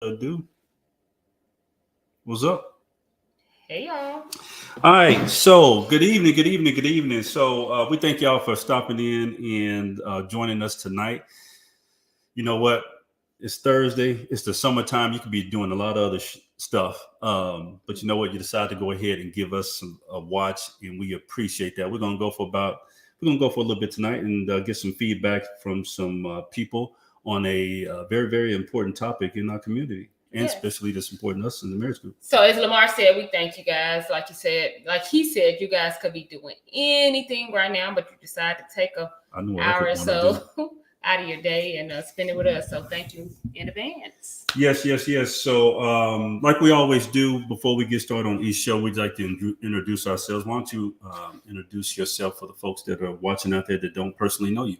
ado, what's up? Hey y'all. All right, so good evening. So we thank y'all for stopping in and joining us tonight. You know what? It's Thursday. It's the summertime. You could be doing a lot of other stuff, but you know what? You decided to go ahead and give us a watch, and we appreciate that. We're gonna go for a little bit tonight and get some feedback from some people on a very important topic in our community, and Yes. especially that's important to us in the marriage group. So as Lamar said, we thank you guys. Like he said, you guys could be doing anything right now, but you decide to take a hour or so out of your day and spend it with us. So thank you in advance. Yes. So, like we always do before we get started on each show, we'd like to introduce ourselves. Why don't you introduce yourself for the folks that are watching out there that don't personally know you?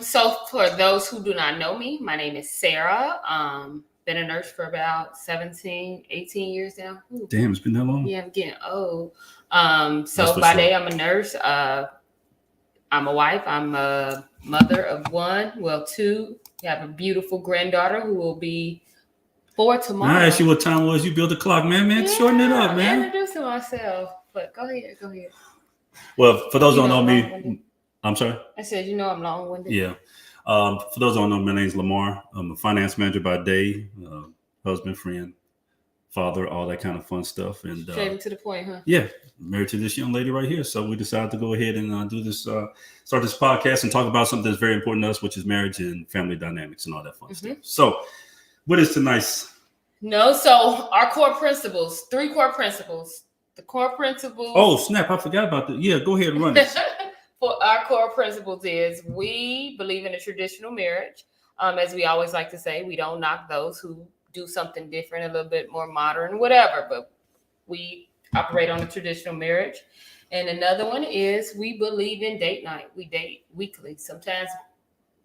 So for those who do not know me, my name is Sarah. Been a nurse for about 17, 18 years now. Ooh. Damn, it's been that long? Yeah, I'm getting old. So by day, I'm a nurse. I'm a wife. I'm a mother of two. We have a beautiful granddaughter who will be 4 tomorrow. I asked you what time it was. You built the clock, man. Yeah, shorten it up, man. I'm introducing myself, but go ahead. Well, for those who don't know me, I'm sorry? I said, I'm long-winded. Yeah. For those who don't know, my name's Lamar. I'm a finance manager by day, husband, friend, father, all that kind of fun stuff. And straight to the point, huh? Yeah, married to this young lady right here. So we decided to go ahead and do this, start this podcast and talk about something that's very important to us, which is marriage and family dynamics and all that fun stuff. So what is tonight's? So our core principles, 3 core principles. The core principles. Oh, snap. I forgot about that. Yeah, go ahead and run it. For our core principles is we believe in a traditional marriage. As we always like to say, we don't knock those who do something different, a little bit more modern, whatever, but we operate on a traditional marriage. And another one is we believe in date night. We date weekly, sometimes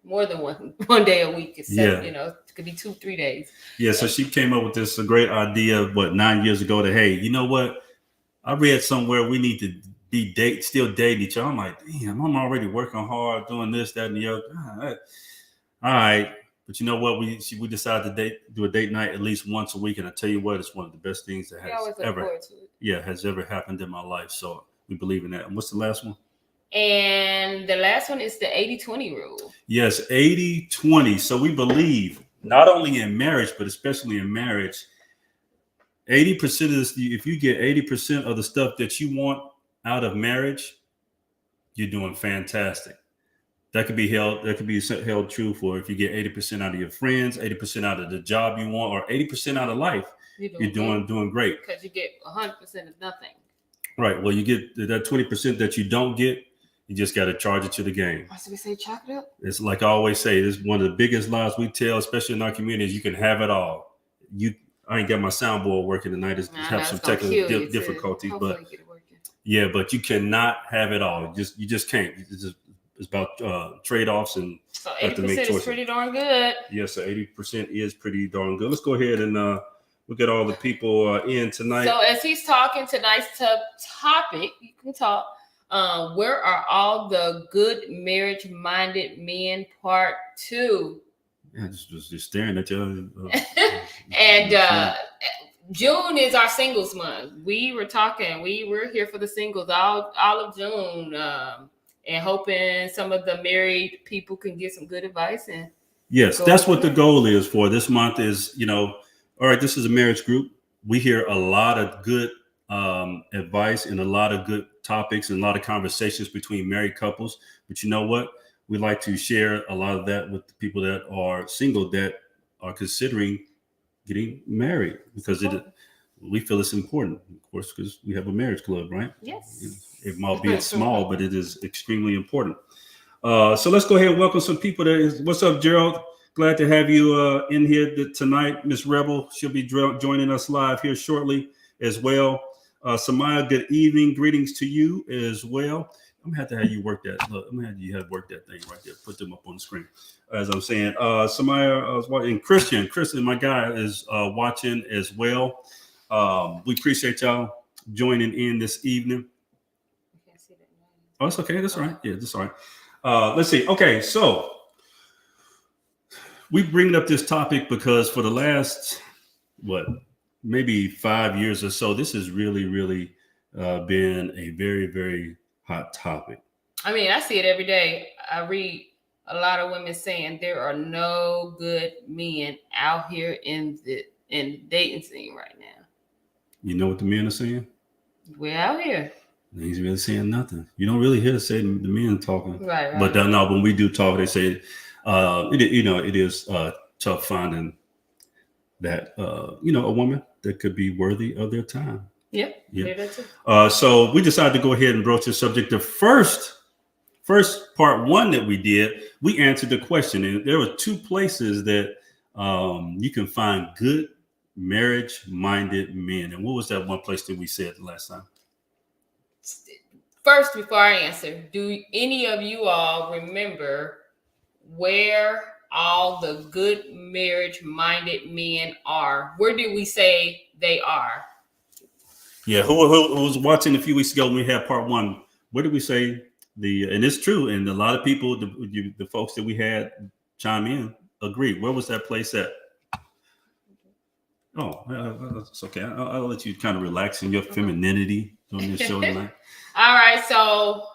more than one day a week. It could be 2-3 days. Yeah, so she came up with this great idea, 9 years ago that, hey, you know what? I read somewhere we need to be still dating each other. I'm like, damn, I'm already working hard, doing this, that, and the other. All right. But you know what? We decided to do a date night at least once a week. And I tell you what, it's one of the best things that has ever happened in my life. So we believe in that. And what's the last one? And the last one is the 80-20 rule. Yes, 80-20. So we believe not only in marriage, but especially in marriage, 80% of this, if you get 80% of the stuff that you want out of marriage, you're doing fantastic. That could be held true for if you get 80% out of your friends, 80% out of the job you want, or 80% out of life. You're doing great. Because you get 100% of nothing. Right. Well, you get that 20% that you don't get. You just got to charge it to the game. So we say chalk it up. It's like I always say, this is one of the biggest lies we tell, especially in our communities. You can have it all. I ain't got my soundboard working tonight. Just have some technical difficulties, but yeah, but you cannot have it all. You just can't. It's about trade-offs, and so 80% is pretty darn good. Yes, so 80% is pretty darn good. Let's go ahead and look at all the people in tonight. So as he's talking, tonight's topic, you can talk. Where are all the good marriage-minded men? Part 2. Yeah, just staring at you. And June is our singles month. We were here for the singles all of June, and hoping some of the married people can get some good advice. And yes, that's what the goal is for this month is, all right, this is a marriage group. We hear a lot of good advice and a lot of good topics and a lot of conversations between married couples. But you know what? We like to share a lot of that with the people that are single that are considering getting married because we feel it's important, of course, because we have a marriage club, right? Yes. It might be small, but it is extremely important. So let's go ahead and welcome some people. What's up, Gerald? Glad to have you in here tonight. Miss Rebel, she'll be joining us live here shortly as well. Samaya, good evening. Greetings to you as well. I'm gonna have to have you work that. Look, I'm gonna have you work that thing right there. Put them up on the screen. As I'm saying, Samaya, I was watching. Christian, my guy, is watching as well. We appreciate y'all joining in this evening. I can't see that. Oh, it's okay. That's all right. Yeah, that's all right. Let's see. Okay, so We bring up this topic because for the last maybe 5 years or so, this has really been a very, very hot topic. I mean, I see it every day. I read a lot of women saying there are no good men out here in the dating scene right now. You know what the men are saying? We're out here. He's really saying nothing. You don't really hear the men talking. Right. But no, when we do talk, they say, it is tough finding that, a woman that could be worthy of their time. Yeah. So we decided to go ahead and broach the subject. The first part one that we did, we answered the question, and there were 2 places that you can find good marriage-minded men. And what was that one place that we said last time? First, before I answer, do any of you all remember where all the good marriage-minded men are? Where did we say they are? Yeah, who was watching a few weeks ago when we had part 1? Where did we say and it's true, and a lot of people, the folks that we had chime in, agree. Where was that place at? Oh, it's okay. I'll let you kind of relax in your femininity on this show tonight. All right, so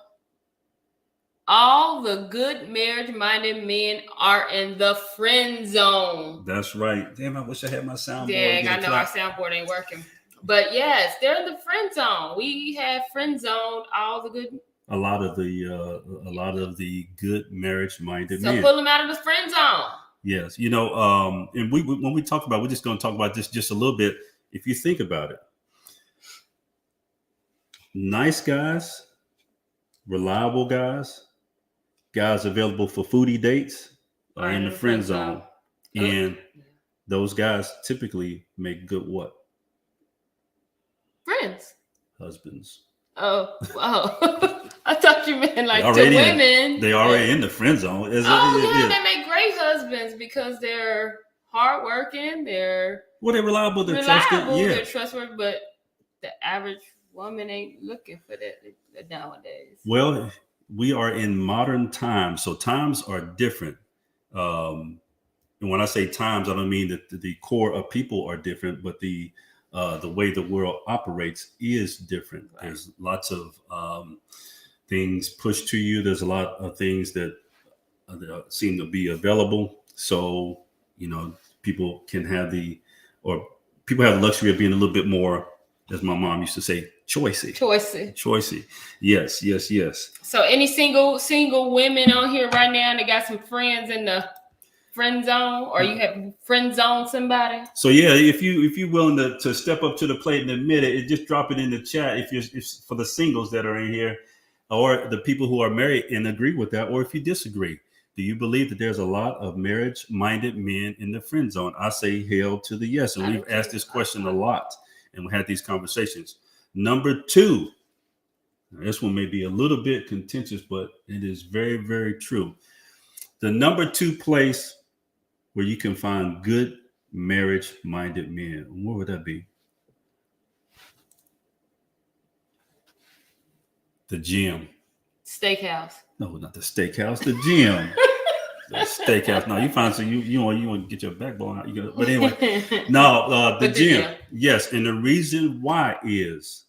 all the good marriage-minded men are in the friend zone. That's right. Damn, I wish I had my soundboard. Dang, I know our soundboard ain't working. But yes, they're in the friend zone. We have friend zoned all the good. A lot of the good marriage-minded men. So pull them out of the friend zone. Yes, and when we talk about, we're just going to talk about this just a little bit. If you think about it, nice guys, reliable guys available for foodie dates are in the friend zone. And those guys typically make good what? Friends. Husbands. Oh. I thought you meant like to women. They already in the friend zone. They make great husbands because they're hardworking. They're reliable. They're trusted. Yeah, they're trustworthy. But the average woman ain't looking for that nowadays. Well, we are in modern times, so times are different. And when I say times, I don't mean that the core of people are different, but the way the world operates is different. Right. There's lots of things pushed to you. There's a lot of things that seem to be available. So, people have the luxury of being a little bit more, as my mom used to say, choicey. Yes. So any single women on here right now that got some friends in the friend zone, or you have friend zone somebody? So yeah, if you're willing to step up to the plate and admit it, just drop it in the chat. If for the singles that are in here, or the people who are married and agree with that, or if you disagree, do you believe that there's a lot of marriage-minded men in the friend zone? I say hell to the yes, and we've asked this question a lot, and we had these conversations. Number 2, this one may be a little bit contentious, but it is very, very true. The number 2 place where you can find good marriage-minded men, what would that be? The gym. Steakhouse. No, not the steakhouse. The gym. The steakhouse. No, you find some you want to get your backbone out. But anyway, no, the gym. Yes, and the reason why is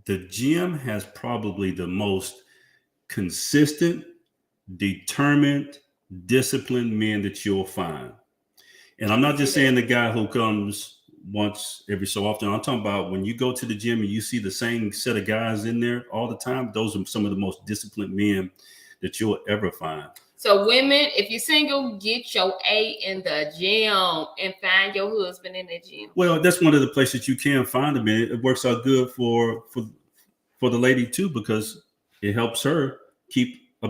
the gym has probably the most consistent, determined, disciplined men that you'll find. And I'm not just saying the guy who comes once every so often. I'm talking about when you go to the gym and you see the same set of guys in there all the time. Those are some of the most disciplined men that you'll ever find. So women, if you're single, get your A in the gym and find your husband in the gym. Well, that's one of the places you can find them in. It works out good for the lady too, because it helps her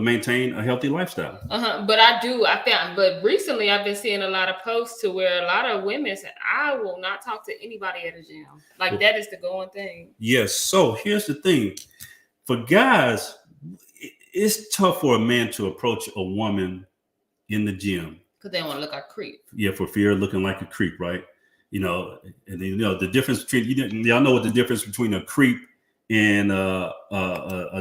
maintain a healthy lifestyle. But recently I've been seeing a lot of posts to where a lot of women say, I will not talk to anybody at a gym. That is the going thing. Yes. So here's the thing. For guys, it's tough for a man to approach a woman in the gym. Because they want to look like a creep. Yeah, for fear of looking like a creep, right? And then, the difference between, y'all know what the difference between a creep and a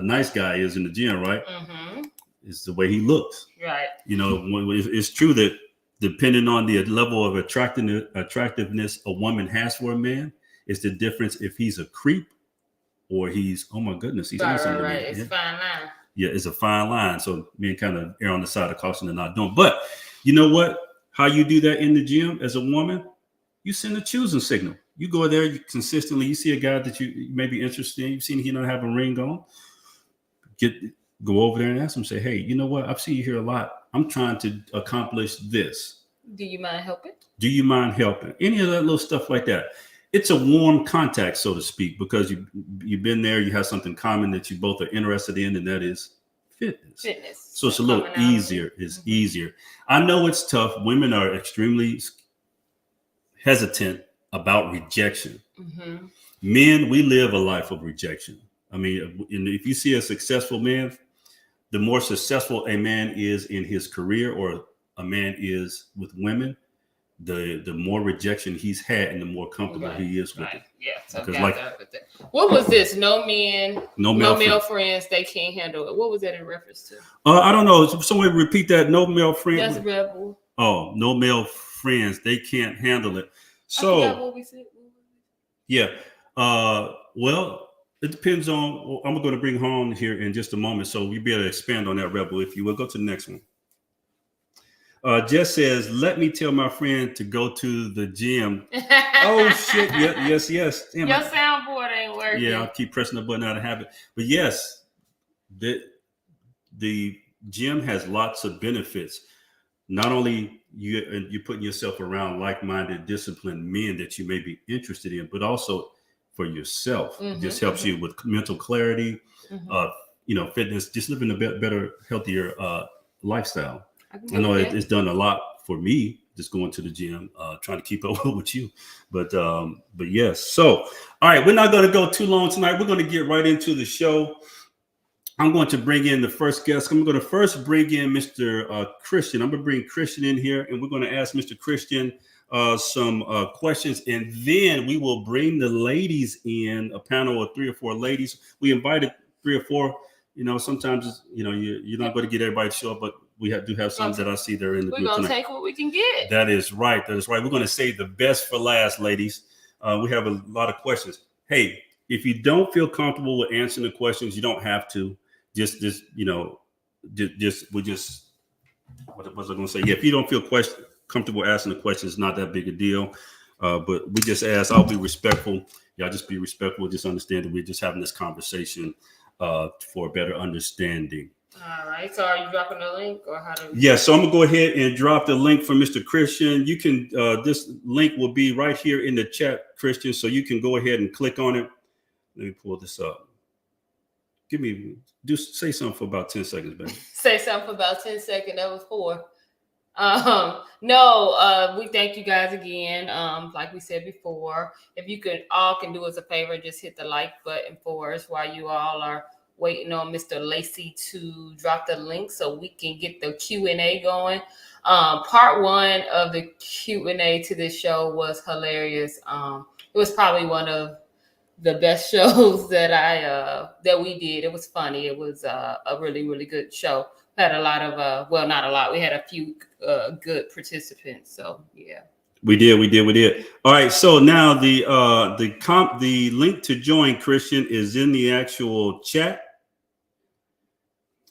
nice guy is in the gym, right? Mm-hmm. is the way he looks. Right. You know, it's true that depending on the level of attractiveness a woman has for a man, is the difference if he's a creep or he's, oh my goodness, he's handsome to me. It's a fine line. Yeah, it's a fine line. So men kind of err on the side of caution and not doing. But you know what? How you do that in the gym as a woman, you send a choosing signal. You go there, you consistently, you see a guy that you may be interested in, you've seen he don't have a ring on, go over there and ask him, say, hey, you know what? I've seen you here a lot. I'm trying to accomplish this. Do you mind helping? Do you mind helping? Any of that little stuff like that. It's a warm contact, so to speak, because you've been there, you have something common that you both are interested in, and that is fitness. So it's a little easier. It's easier. I know it's tough. Women are extremely hesitant about rejection. Mm-hmm. Men, we live a life of rejection. I mean, if you see a successful man, the more successful a man is in his career or a man is with women, the more rejection he's had and the more comfortable he is with it. Yeah. So what was this? No male friends, they can't handle it. What was that in reference to? I don't know. Someone repeat that. No male friends. That's Rebel. Oh, no male friends, they can't handle it. So I forgot what we said. Yeah. Well, it depends on. I'm going to bring home here in just a moment, so we'll be able to expand on that, Rebel. If you will, go to the next one. Jess says, "Let me tell my friend to go to the gym." Oh shit! Yes. Damn, your soundboard ain't working. Yeah, I'll keep pressing the button out of habit. But yes, the gym has lots of benefits. Not only you're putting yourself around like-minded, disciplined men that you may be interested in, but also for yourself. It just helps you with mental clarity, fitness, just living a better, healthier lifestyle. I know it's done a lot for me, just going to the gym, trying to keep up with you. But yes. So, all right, we're not going to go too long tonight. We're going to get right into the show. I'm going to bring in the first guest. I'm going to first bring in Mr. Christian. I'm going to bring Christian in here, and we're going to ask Mr. Christian some questions, and then we will bring the ladies in, a panel of 3 or 4 ladies. We invited 3 or 4. You know, sometimes, you're not going to get everybody to show up, but we do have some that I see there in the group tonight. We're going to take what we can get. That is right. We're going to save the best for last, ladies. We have a lot of questions. Hey, if you don't feel comfortable with answering the questions, you don't have to. What was I going to say? Yeah, if you don't feel comfortable asking the questions, it's not that big a deal. But we just ask, I'll be respectful. Y'all just be respectful. Just understand that we're just having this conversation for a better understanding. All right. So are you dropping the link or how do we? Yeah, so I'm going to go ahead and drop the link for Mr. Christian. You can, this link will be right here in the chat, Christian. So you can go ahead and click on it. Let me pull this up. Say something for about 10 seconds, baby. Say something for about 10 seconds. That was 4. We thank you guys again. Like we said before, if you all can do us a favor, just hit the like button for us while you all are waiting on Mr. Lacey to drop the link so we can get the Q&A going. Part 1 of the Q&A to this show was hilarious. It was probably one of the best shows that we did. It was funny. It was a really, really good show. We had a lot of not a lot. We had a few good participants. So yeah. We did. All right. So now the link to join, Christian, is in the actual chat.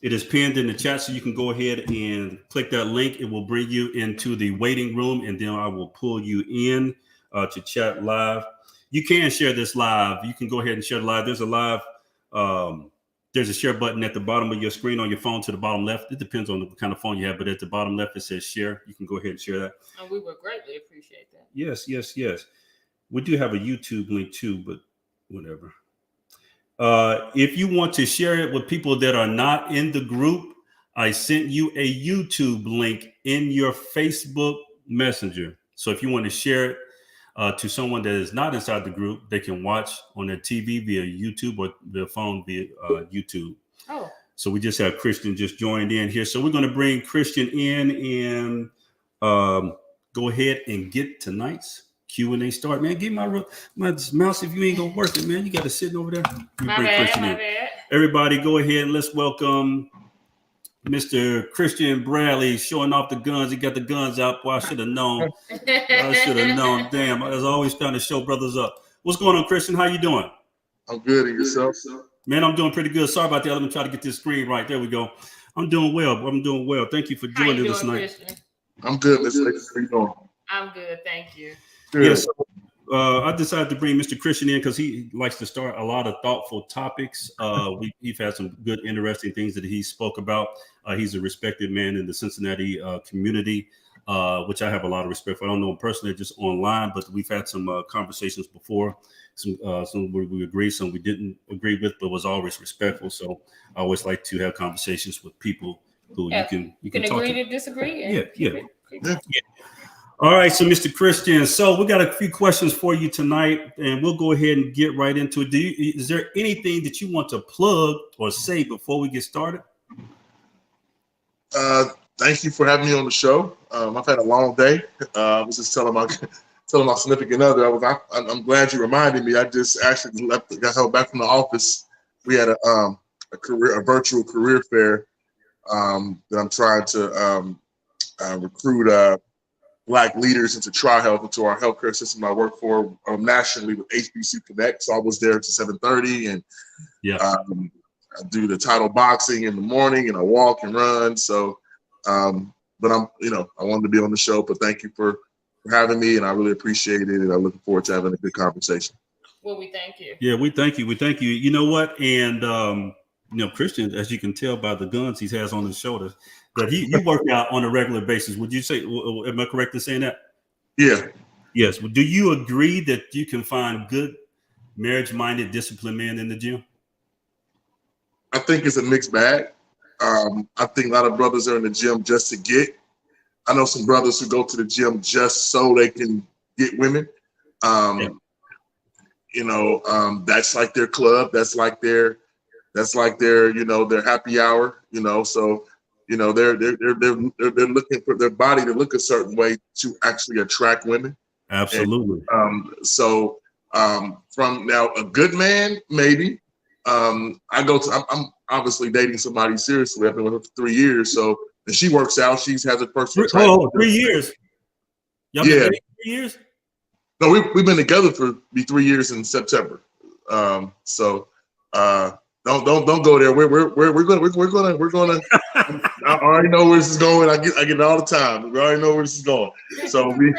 It is pinned in the chat, so you can go ahead and click that link. It will bring you into the waiting room, and then I will pull you in to chat live. You can share this live. You can go ahead and share live. There's a share button at the bottom of your screen on your phone to the bottom left. It depends on the kind of phone you have, but at the bottom left, it says share. You can go ahead and share that. And we would greatly appreciate that. Yes. We do have a YouTube link too, but whatever. If you want to share it with people that are not in the group, I sent you a YouTube link in your Facebook Messenger. So if you want to share it to someone that is not inside the group, they can watch on their TV via YouTube or their phone via YouTube. Oh. So we just have Christian just joined in here. So we're going to bring Christian in and go ahead and get tonight's Q&A start. Man, give my mouse if you ain't going to work it, man. You got to sit over there. My bad. Everybody go ahead and let's welcome Mr. Christian Bradley showing off the guns. He got the guns out. Boy, I should have known. I should have known. Damn, I was always trying to show brothers up. What's going on, Christian? How you doing? I'm good. And yourself? Man, I'm doing pretty good. Sorry about that. Let me try to get this screen right. There we go. I'm doing well. I'm doing well. Thank you for joining us tonight. Christian? I'm good, Mr. Lakers. How you doing? I'm good, thank you. Good. Yes. I decided to bring Mr. Christian in because he likes to start a lot of thoughtful topics. We've had some good, interesting things that he spoke about. He's a respected man in the Cincinnati community, which I have a lot of respect for. I don't know him personally, just online, but we've had some conversations before. Some we agreed, some we didn't agree with, but was always respectful. So I always like to have conversations with people who you can talk agree to. to disagree. Yeah. All right, so Mr. Christian, so we got a few questions for you tonight, and we'll go ahead and get right into it. Is there anything that you want to plug or say before we get started? Thank you for having me on the show. I've had a long day. I was just telling my significant other, I'm glad you reminded me. I just actually got held back from the office. We had a virtual career fair that I'm trying to recruit Black leaders into TriHealth, into our healthcare system I work for nationally with HBC Connect. So I was there to 7:30, and I do the title boxing in the morning, and I walk and run. So, but I wanted to be on the show. But thank you for having me, and I really appreciate it. And I'm looking forward to having a good conversation. Well, we thank you. Yeah, we thank you. We thank you. You know what? And Christian, as you can tell by the guns he has on his shoulders, that you work out on a regular basis. Would you say? Am I correct in saying that? Yeah. Yes. Well, do you agree that you can find good, marriage-minded, disciplined men in the gym? I think it's a mixed bag. I think a lot of brothers are in the gym just to get. I know some brothers who go to the gym just so they can get women. That's like their club. That's like their their happy hour. So they're looking for their body to look a certain way to actually attract women. Absolutely. And, from now a good man, maybe. I'm obviously dating somebody seriously. I've been with her for 3 years. So, and she works out. She has a personal trainer. Oh, 3 years. Y'all been dating 3 years? No, we've been together for 3 years in September. Don't go there. We're gonna. I already know where this is going. I get it all the time. We already know where this is going. So we're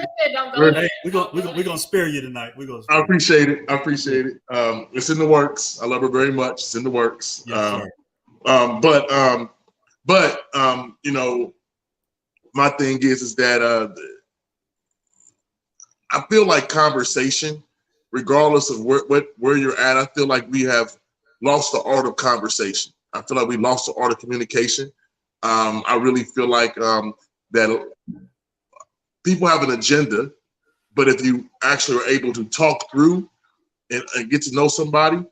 gonna spare you tonight. I appreciate it. It's in the works. I love her very much. It's in the works. Yes, my thing is that I feel like conversation, regardless of where you're at, I feel like we have lost the art of conversation. I feel like we lost the art of communication. I really feel like that people have an agenda, but if you actually are able to talk through and get to know somebody,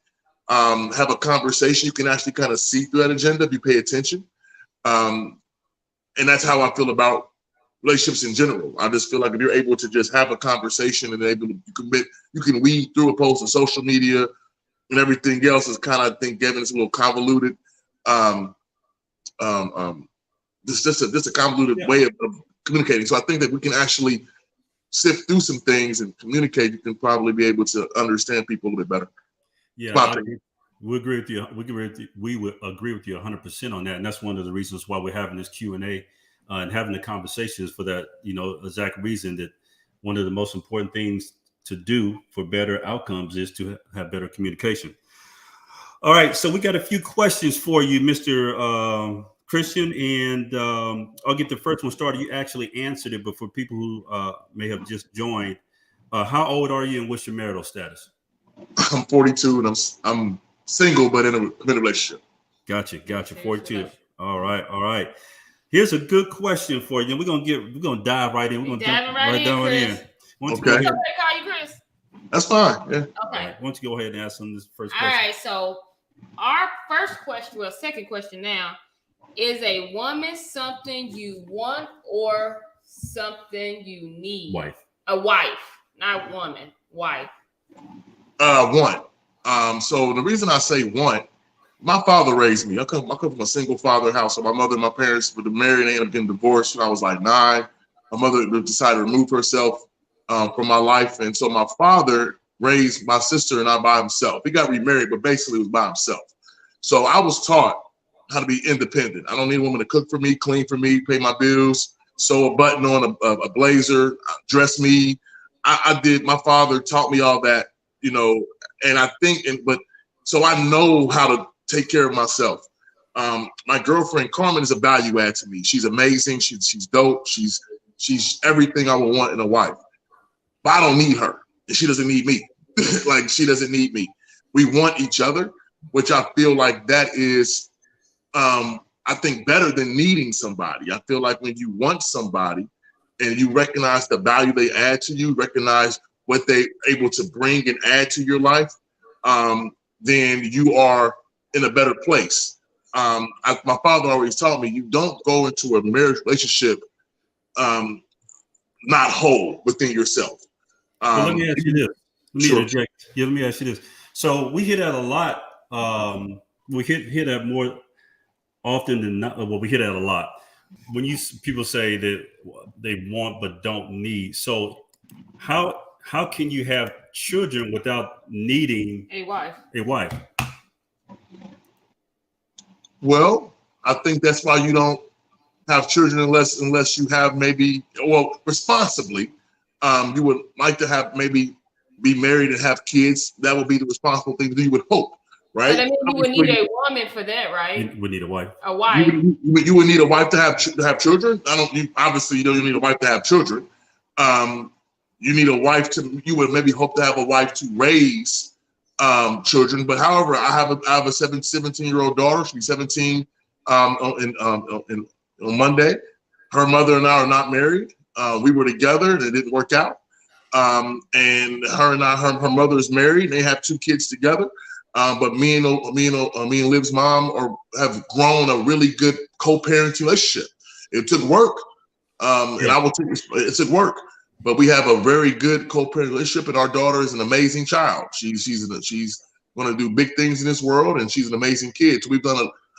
have a conversation, you can actually kind of see through that agenda if you pay attention. And that's how I feel about relationships in general. I just feel like if you're able to just have a conversation and you can weed through opposed to social media and everything else is kind of, I think, Gavin, is a little convoluted. Just a convoluted way of communicating. So I think that we can actually sift through some things and communicate. You can probably be able to understand people a little bit better. Yeah, we agree with you. We would agree with you 100% on that, and that's one of the reasons why we're having this Q&A and having the conversations for that. Exact reason that one of the most important things to do for better outcomes is to have better communication. All right, so we got a few questions for you, Mr. Christian, and I'll get the first one started. You actually answered it, but for people who may have just joined, how old are you and what's your marital status? I'm 42 and I'm single, but in a relationship. Gotcha. 42. All right. Here's a good question for you. We're gonna dive right in. We're gonna jump right down in. Okay. Can I call you Chris? That's fine. Yeah. Okay. Right. Why don't you go ahead and ask them this first question? All right. So our second question now, is a woman something you want or something you need? Wife. A wife, not woman. Wife. Want. So the reason I say want my father raised me. I come from a single father house. So my mother and my parents were married and they ended up getting divorced when I was like 9. My mother decided to remove herself from my life. And so my father raised my sister and I by himself. He got remarried, but basically was by himself. So I was taught how to be independent. I don't need a woman to cook for me, clean for me, pay my bills, sew a button on a blazer, dress me. I did. My father taught me all that, you know, and I think, so I know how to take care of myself. My girlfriend Carmen is a value add to me. She's amazing. She's dope. She's everything I would want in a wife. But I don't need her, and she doesn't need me. Like, she doesn't need me. We want each other, which I feel like that is, I think, better than needing somebody. I feel like when you want somebody and you recognize the value they add to you, recognize what they're able to bring and add to your life, then you are in a better place. My father always taught me, you don't go into a marriage relationship not whole within yourself. Well, let me ask you this. Sure. Let me ask you this. So we hear that a lot. We hear that more often than not. Well, we hear that a lot. When people say that they want but don't need. So how can you have children without needing a wife? Well, I think that's why you don't have children unless you have maybe, well, responsibly. You would like to have maybe be married and have kids. That would be the responsible thing to do, you would hope, right? But I mean, you would need a woman for that, right? You would need a wife. A wife. You would need a wife to have children. Obviously you don't need a wife to have children. You need a wife you would maybe hope to have a wife to raise children. But however, I have a 17-year-old daughter. She'll be 17 on Monday. Her mother and I are not married. We were together and it didn't work out. And her mother is married and they have 2 kids together. But me and Liv's mom have grown a really good co-parenting relationship. It took work. And I will it took work. But we have a very good co-parenting relationship, and our daughter is an amazing child. She's going to do big things in this world, and she's an amazing kid. So I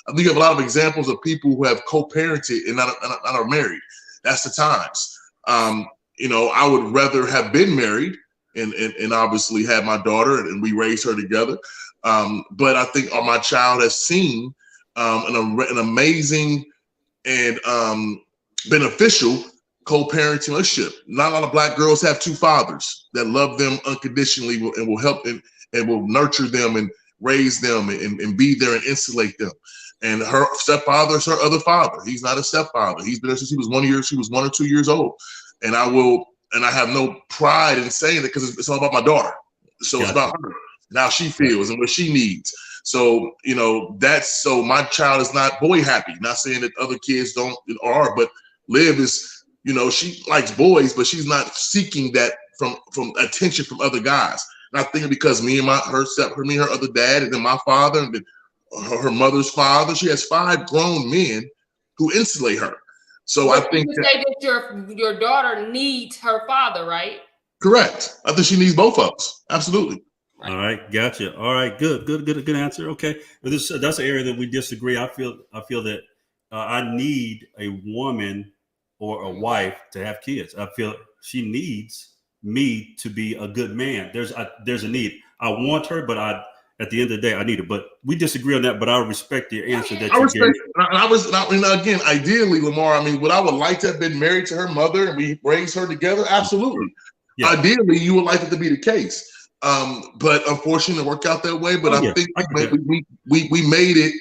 think you have a lot of examples of people who have co-parented and not are married. That's the times. You know, I would rather have been married and obviously had my daughter and we raised her together. But I think my child has seen an amazing and beneficial co-parenting relationship. Not a lot of Black girls have 2 fathers that love them unconditionally and will help them and will nurture them and raise them and be there and insulate them. And her stepfather is her other father. He's not a stepfather. He's been there since she was 1 or 2 years old. And I have no pride in saying it because it's all about my daughter. So It's about her and how she feels and what she needs. So, you know, so my child is not boy happy. Not saying that other kids are, but Liv is, you know, she likes boys, but she's not seeking that from attention from other guys. And I think because me and her other dad, and then my father, and then her mother's father, she has 5 grown men who insulate her. So I think you say that your daughter needs her father, right? Correct. I think she needs both of us. Absolutely. All right, gotcha. All right, good answer. Okay, that's an area that we disagree. I feel that I need a woman or a wife to have kids. I feel she needs me to be a good man. There's a need. I want her, but at the end of the day, I need her. But we disagree on that. But I respect your answer that you gave. Again, ideally, Lamar. I mean, would I like to have been married to her mother and we raised her together? Absolutely. Yeah. Ideally, you would like it to be the case. But unfortunately, it worked out that way. But I think we made it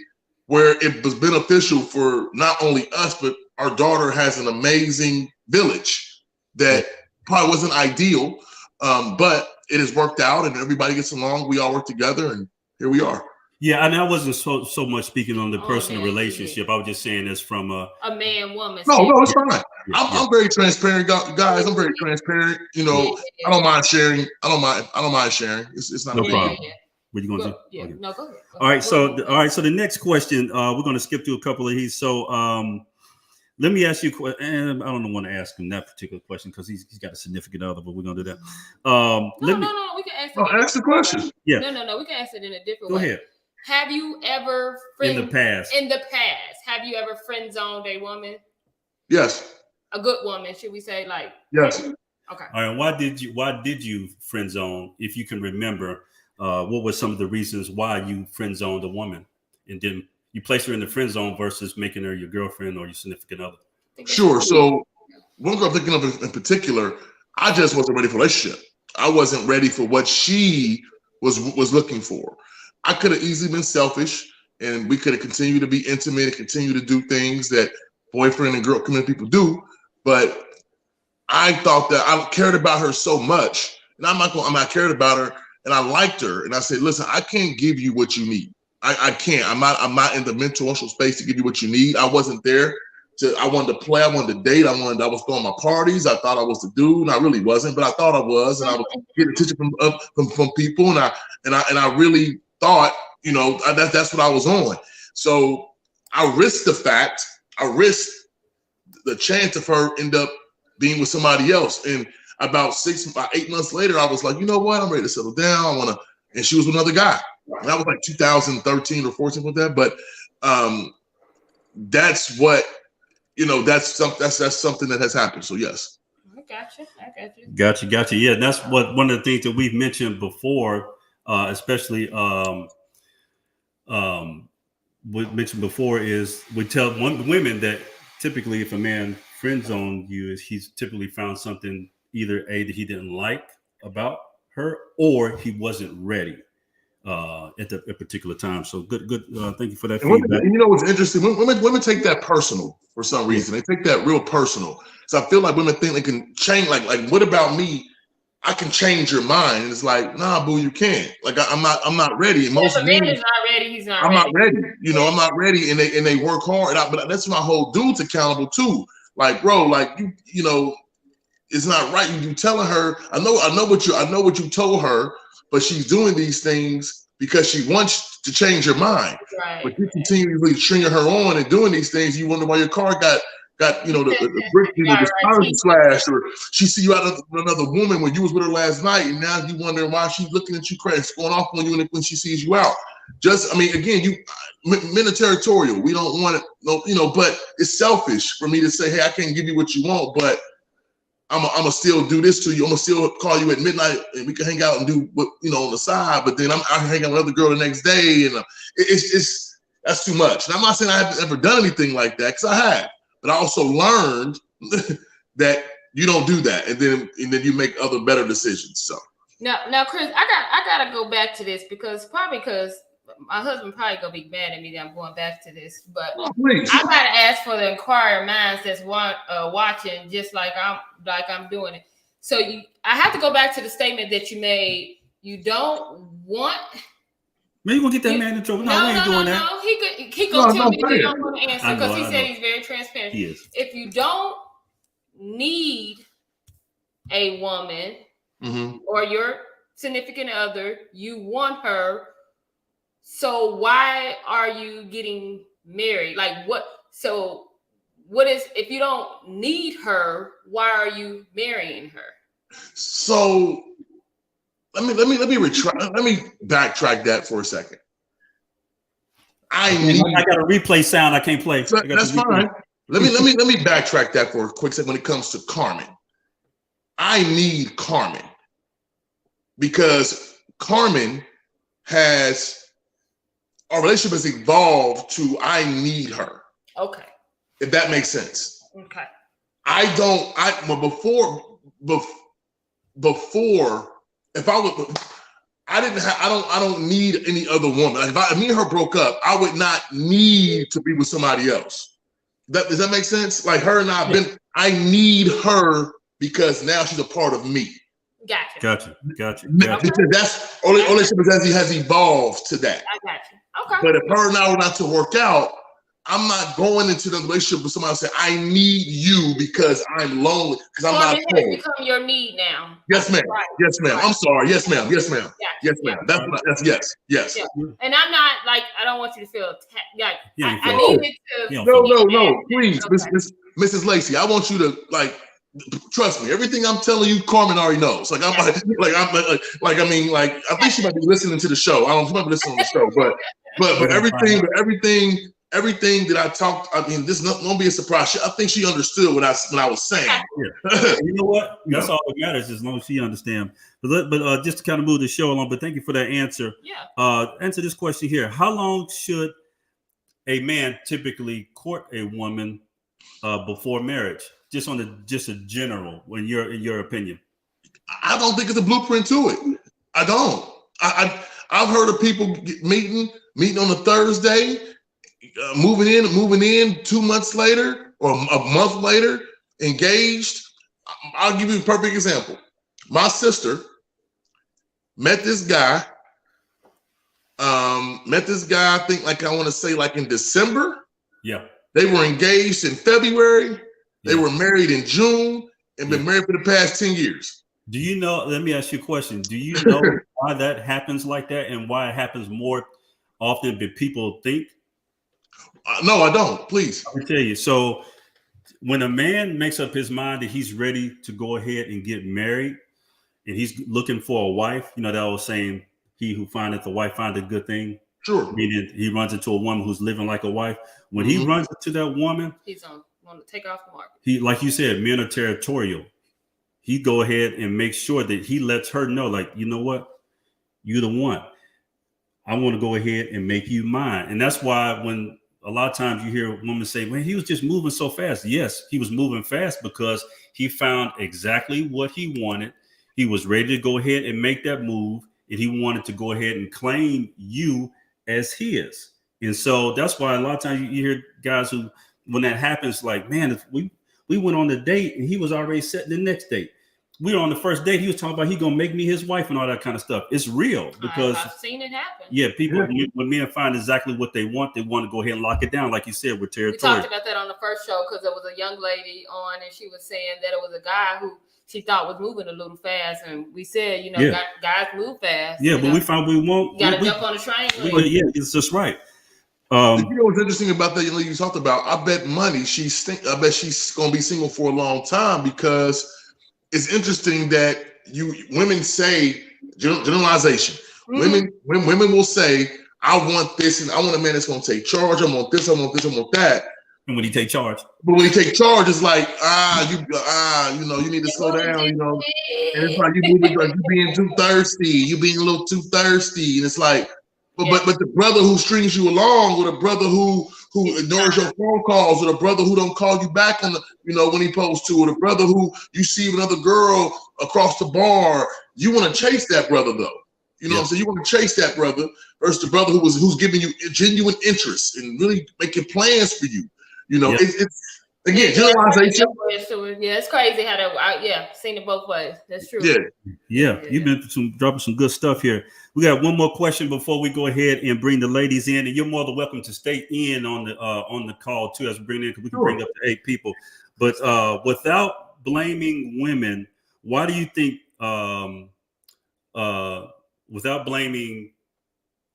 where it was beneficial for not only us, but our daughter has an amazing village that probably wasn't ideal, but it has worked out and everybody gets along. We all work together and here we are. Yeah, and I wasn't so much speaking on the personal relationship. I was just saying this from a man-woman. No, it's fine. I'm very transparent, guys. I'm very transparent. You know, I don't mind sharing. I don't mind sharing. It's not no a problem. What are you going to do? Yeah, okay. No, go ahead. All right, so the next question, we're going to skip through a couple of these. So let me ask you, and I don't want to ask him that particular question because he's got a significant other, but we're going to do that. No, we can ask it. Ask the question. Yeah. No, we can ask it in a different way. Go ahead. have you ever in the past? Have you ever friend zoned a woman? Yes. A good woman, should we say? Like, yes. Okay. All right. Why did you friend zone? If you can remember, what were some of the reasons why you friend zoned a woman, and then you placed her in the friend zone versus making her your girlfriend or your significant other? Sure. So one girl I'm thinking of in particular, I just wasn't ready for a relationship. I wasn't ready for what she was looking for. I could have easily been selfish, and we could have continued to be intimate and continue to do things that boyfriend and girl community people do. But I thought that I cared about her so much, and I cared about her and I liked her, and I said, listen, I can't give you what you need. I can't. I'm not in the mental emotional space to give you what you need. I wasn't there. I wanted to play. I wanted to date. I was going to my parties. I thought I was the dude, and I really wasn't, but I thought I was, and I was getting attention from people, and I really thought, that's what I was on. So I risked the chance of her end up being with somebody else, and about 8 months later, I was like, you know what? I'm ready to settle down. And she was with another guy. And that was like 2013 or 14 with that, but that's what. That's something that has happened. So yes. I got you. Gotcha. Yeah, that's what one of the things that we've mentioned before, especially we mentioned before is we tell women that typically if a man friend zoned you, is he's typically found something either A, that he didn't like about her, or he wasn't ready at a particular time. So good. Thank you for that feedback. You know what's interesting? Women take that personal for some reason. They take that real personal. So I feel like women think they can change. Like what about me? I can change your mind. And it's like, nah, boo, you can't. Like I'm not ready. And most men is not ready. He's not. I'm not ready. I'm not ready. And they work hard. But that's my whole dude's accountable too. Like, bro, like you it's not right. You telling her, I know what you told her, but she's doing these things because she wants to change your mind. Right. But you continually stringing her on and doing these things. You wonder why your car got the brick, the tires slashed, or she see you out with another woman when you was with her last night, and now you wondering why she's looking at you crazy, going off on you when she sees you out. Again, men are territorial. We don't want it, but it's selfish for me to say, hey, I can't give you what you want, but I'm gonna still do this to you. I'm gonna still call you at midnight, and we can hang out and do what on the side. But then I hang out with another girl the next day, and that's too much. And I'm not saying I haven't ever done anything like that, because I have, but I also learned that you don't do that, and then you make other better decisions. So now, Chris, I gotta go back to this because my husband probably gonna be mad at me that I'm going back to this, but I gotta ask for the inquiring minds that's watching, just like I'm doing it. So I have to go back to the statement that you made. You don't want. Maybe you gonna get that man in trouble. No, we ain't doing that. No, he gonna tell me he don't want to answer because he said he's very transparent. He is. If you don't need a woman or your significant other, you want her. So why are you getting married? Like what? So what is, if you don't need her, why are you marrying her? So let me backtrack that for a second. I got a replay sound I can't play. That's fine. Let me backtrack that for a quick second when it comes to Carmen. I need Carmen because Carmen our relationship has evolved to I need her. Okay. If that makes sense. Okay. Before, if I would, I don't need any other woman. Like if me and her broke up, I would not need to be with somebody else. Does that make sense? Like her and I need her because now she's a part of me. Gotcha. That's relationship has evolved to that. I got you. Okay. But if her and I were not to work out, I'm not going into the relationship with somebody saying I need you because I'm lonely because I'm not. It has become your need now. Yes, ma'am. Right. Yes, ma'am. Right. I'm sorry. Yes, ma'am. Yes, ma'am. Yeah. Yes, ma'am. That's yes. Yeah. And I'm not like I don't want you to feel attacked. Like I need it to. No. Please, okay. Mrs. Lacey, I want you to trust me. Everything I'm telling you, Carmen already knows. I think she might be listening to the show. She might be listening to the show, but but everything that I talked, I mean, this not gonna be a surprise. I think she understood what I was saying. Yeah. You know what? That's all that matters, as long as she understands. But just to kind of move the show along. But thank you for that answer. Yeah. Answer this question here: how long should a man typically court a woman before marriage? Just a general, in your opinion. I don't think it's a blueprint to it. I don't. I've heard of people meeting on a Thursday, moving in 2 months later or a month later, engaged. I'll give you a perfect example. My sister met this guy. I think, like, I want to say, like in December. Yeah. They were engaged in February. They were married in June and been married for the past 10 years. Do you know? Let me ask you a question. Do you know why that happens like that, and why it happens more often than people think? No, I don't. Please. I'll tell you. So when a man makes up his mind that he's ready to go ahead and get married, and he's looking for a wife, you know, that old saying, "He who findeth a wife findeth a good thing." Sure. Meaning he runs into a woman who's living like a wife. When he runs into that woman, he's on to take off the market. He, like you said, men are territorial. He go ahead and make sure that he lets her know, like, you know what, you're the one. I want to go ahead and make you mine. And that's why when a lot of times you hear women say, "Man, he was just moving so fast." Yes, he was moving fast because he found exactly what he wanted. He was ready to go ahead and make that move, and he wanted to go ahead and claim you as his. And so that's why a lot of times you hear guys who, when that happens, like, man, if we went on a date and he was already setting the next date. We were on the first date. He was talking about he gonna make me his wife and all that kind of stuff. It's real because I've seen it happen. Yeah, people, when men find exactly what they want to go ahead and lock it down. Like you said, we're territorial. We talked about that on the first show because there was a young lady on, and she was saying that it was a guy who she thought was moving a little fast, and we said, you know, guys move fast. Yeah, but we found we won't. You gotta jump on the train. Yeah, it's just right. You know what's interesting about that young lady you talked about? I bet she's gonna be single for a long time, because it's interesting that women say generalization. Mm-hmm. Women will say, "I want this, and I want a man that's gonna take charge. I want this, I want this, I want that." And when he take charge, it's like, you need to slow down, you know. And it's like you being too thirsty. You being a little too thirsty, and it's like. But the brother who strings you along, or the brother who ignores your phone calls, or the brother who don't call you back on when he supposed to, or the brother who you see with another girl across the bar, you want to chase that brother though. You know what I'm saying? You want to chase that brother versus the brother who's giving you genuine interest and really making plans for you. You know, it's again generalization. Yeah, it's crazy how that. Seen it both ways. That's true. Yeah. You've been dropping some good stuff here. We got one more question before we go ahead and bring the ladies in, and you're more than welcome to stay in on the call too, as we bring in, because we can bring up to 8 people. But without blaming women, why do you think? Without blaming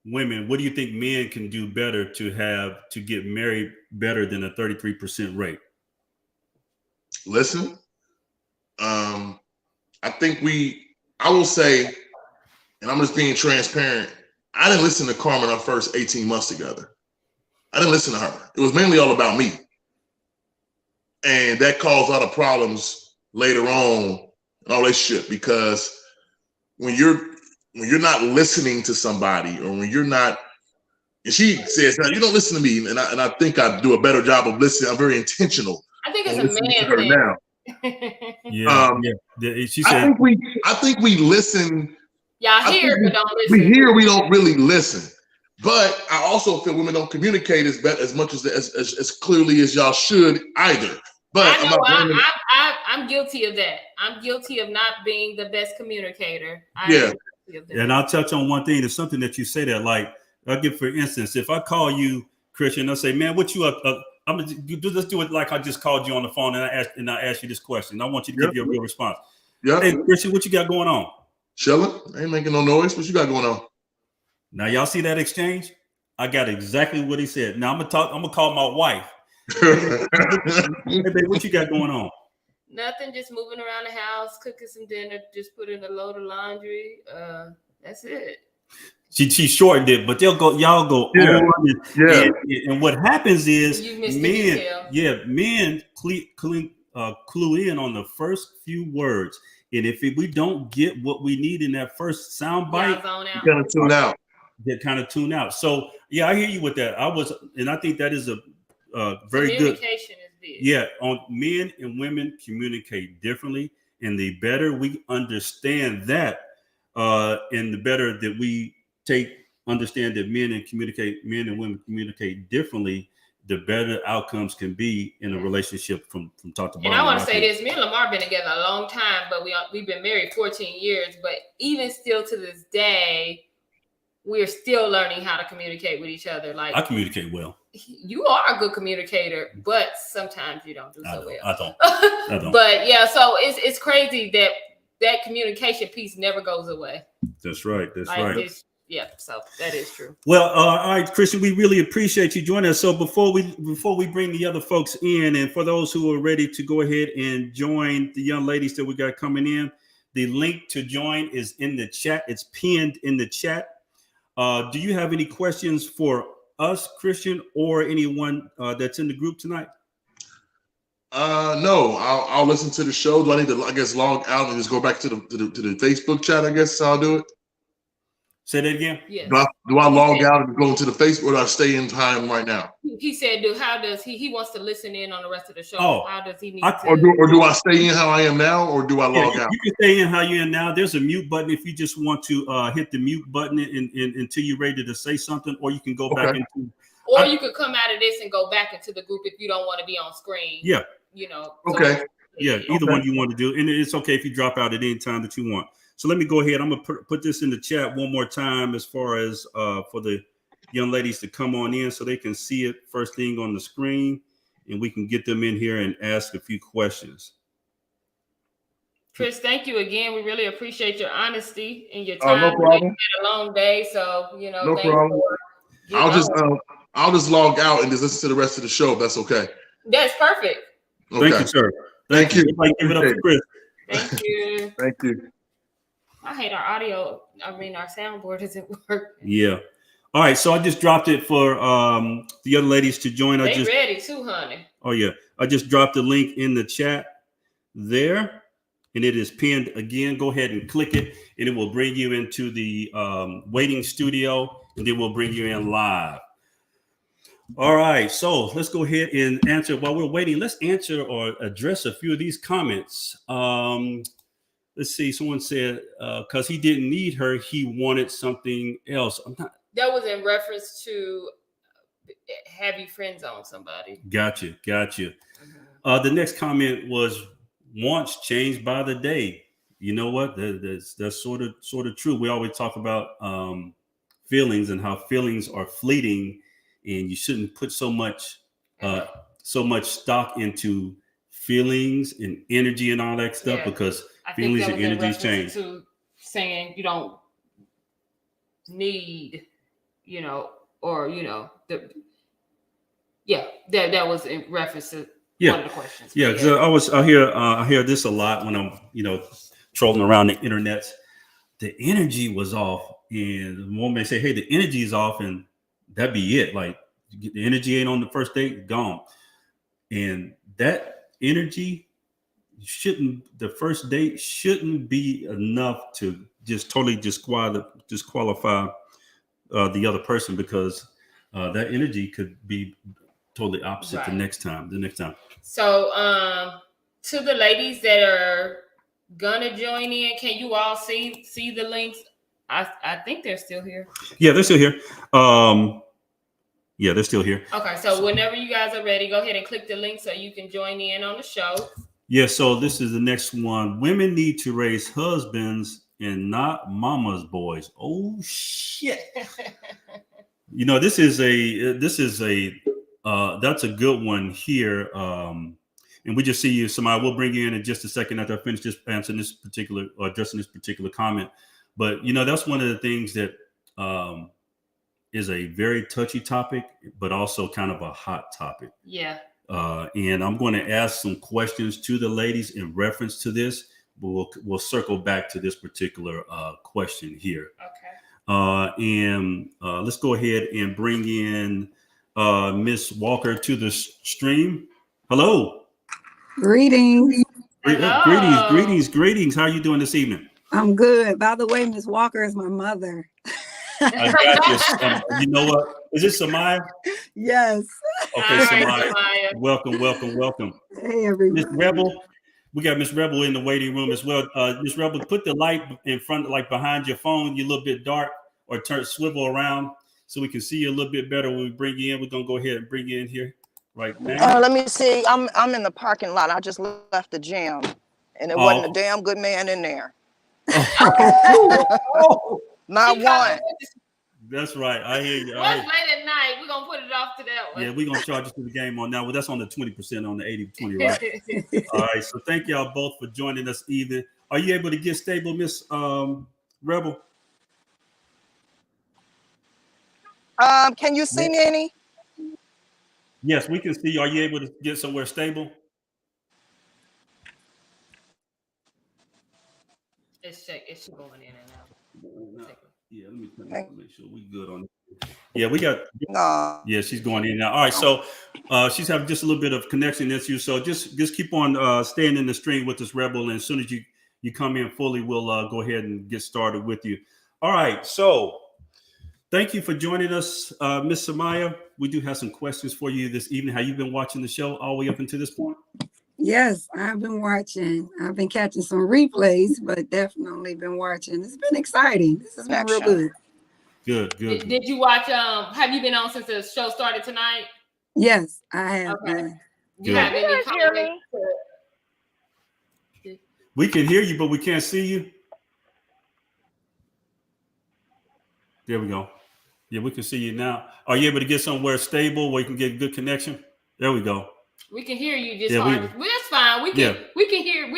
women, what do you think men can do better to get married better than a 33% rate? Listen, I will say, and I'm just being transparent, I didn't listen to Carmen our first 18 months together. I didn't listen to her. It was mainly all about me. And that caused a lot of problems later on in our relationship, because when you're not listening to somebody, or when you're not, and she says, "No, you don't listen to me," and I think I do a better job of listening. I'm very intentional. I think it's a man thing. Now. She said, I think we listen. Y'all hear, but don't listen. We hear, we don't really listen. But I also feel women don't communicate as much as clearly as y'all should either. But I'm guilty of that. I'm guilty of not being the best communicator. And I'll touch on one thing. There's something that you say that, like, I'll give, for instance, if I call you, Christian, I'll say, "Man, what you up?" Let's do it like I just called you on the phone and I asked you this question. I want you to give you a real response. Yeah. Hey, Christian, what you got going on? Chilling. I ain't making no noise. What you got going on? Now y'all see that exchange? I got exactly what he said. Now I'm gonna call my wife. Hey, babe, what you got going on? Nothing, just moving around the house, cooking some dinner, just put in a load of laundry. That's it. She shortened it, but y'all go Yeah. on. Yeah. And what happens is You missed the detail. men clue in on the first few words. And if we don't get what we need in that first sound bite, Zone out. You kind of tune out. they kind of tune out. So yeah, I hear you with that. And I think that is a very good. Communication is big. Yeah, on men and women communicate differently, and the better we understand that, and the better that we understand that men and women communicate differently, the better outcomes can be in a relationship from top to bottom. And I want to say this: me and Lamar been together a long time, but we've been married 14 years. But even still to this day, we're still learning how to communicate with each other. Like, I communicate well. You are a good communicator, but sometimes you don't do so well. I don't. But yeah, so it's crazy that communication piece never goes away. That's right. That's right. Yeah, so that is true. Well, all right, Christian, we really appreciate you joining us. So before we bring the other folks in, and for those who are ready to go ahead and join the young ladies that we got coming in, the link to join is in the chat. It's pinned in the chat. Do you have any questions for us, Christian, or anyone that's in the group tonight? No, I'll listen to the show. Do I need to, I guess, log out and just go back to the Facebook chat? I guess I'll do it. Say that again. Yes. Do I log out and go into the Facebook, or do I stay in time right now? He said, how does he wants to listen in on the rest of the show? Oh, how does he need to? Or do I stay in how I am now, or do I log out? You can stay in how you're in now. There's a mute button if you just want to hit the mute button until you're ready to say something, or you can go back into. Or you could come out of this and go back into the group if you don't want to be on screen. Yeah. You know. Okay. Yeah, either one you want to do, and it's okay if you drop out at any time that you want. So let me go ahead. I'm gonna put this in the chat one more time, as far as for the young ladies to come on in so they can see it first thing on the screen, and we can get them in here and ask a few questions. Chris, thank you again. We really appreciate your honesty and your time. No problem. It's been a long day, so no problem. I'll just log out and just listen to the rest of the show. If that's okay. That's perfect. Okay. Thank you, sir. Thank you. Everybody give it up for Chris. Thank you. Thank you. I hate our audio. Our soundboard isn't working. Yeah. All right. So I just dropped it for the other ladies to join. They ready too, honey. Oh yeah. I just dropped the link in the chat there, and it is pinned again. Go ahead and click it, and it will bring you into the waiting studio, and then we'll bring you in live. All right. So let's go ahead and answer while we're waiting. Let's answer or address a few of these comments. Let's see. Someone said, because he didn't need her, he wanted something else. That was in reference to have you friend zone somebody. Gotcha. Mm-hmm. The next comment was, wants changed by the day. You know what? That's sort of true. We always talk about feelings and how feelings are fleeting, and you shouldn't put so much stock into feelings and energy and all that stuff, because feelings and energies change. To saying you don't need, that was in reference to one of the questions. Yeah, because I hear this a lot when I'm trolling around the internet. The energy was off, and the woman may say, "Hey, the energy is off," and that'd be it. Like, the energy ain't on the first date, gone, and that energy the first date shouldn't be enough to just totally disqualify the other person, because that energy could be totally opposite the next time. So to the ladies that are gonna join in, can you all see the links? I think they're still here. Yeah, they're still here. They're still here. Okay, so whenever you guys are ready, go ahead and click the link so you can join in on the show. Yeah, so this is the next one. Women need to raise husbands and not mama's boys. Oh shit. This is a that's a good one here. And we just see you, Samaya. We'll bring you in just a second after I finish just addressing this particular comment. But that's one of the things that is a very touchy topic, but also kind of a hot topic. Yeah. And I'm going to ask some questions to the ladies in reference to this, but we'll circle back to this particular question here. And let's go ahead and bring in Miss Walker to the stream. Hello. Greetings. Hello. Greetings. How are you doing this evening? I'm good. By the way, Miss Walker is my mother. I got you. You know what? Is this Samaya? Yes. Okay, All Samaya. right, Welcome. Hey, Miss everybody. Rebel. We got Miss Rebel in the waiting room as well. Miss Rebel, put the light in front, like behind your phone. You're a little bit dark, or swivel around so we can see you a little bit better when we bring you in. We're gonna go ahead and bring you in here right now. Let me see. I'm in the parking lot. I just left the gym, and it wasn't a damn good man in there. Not one. That's right. I hear you. Well, it's late at night. We're gonna put it off to that one. Yeah, we're gonna charge you to the game on now. Well, that's on the 20% on the 80-20, right? All right. So thank y'all both for joining us evening. Are you able to get stable, Miss Rebel? Can you see me any? Yes, we can see you. Are you able to get somewhere stable? It's she going in and out. Yeah, let me make sure we good on it. Yeah, we got. No. Yeah, she's going in now. All right, so she's having just a little bit of connection issue. So just keep on staying in the stream with this Rebel, and as soon as you come in fully, we'll go ahead and get started with you. All right, so thank you for joining us, Miss Samaya. We do have some questions for you this evening. Have you been watching the show all the way up until this point? Yes, I've been watching. I've been catching some replays, but definitely been watching. It's been exciting. This has been real good. Good. Did you watch? Have you been on since the show started tonight? Yes, I have. Okay. You have any hear me? We can hear you, but we can't see you. There we go. Yeah, we can see you now. Are you able to get somewhere stable where you can get good connection? There we go. We can hear you just hard. Well, that's fine. We can hear.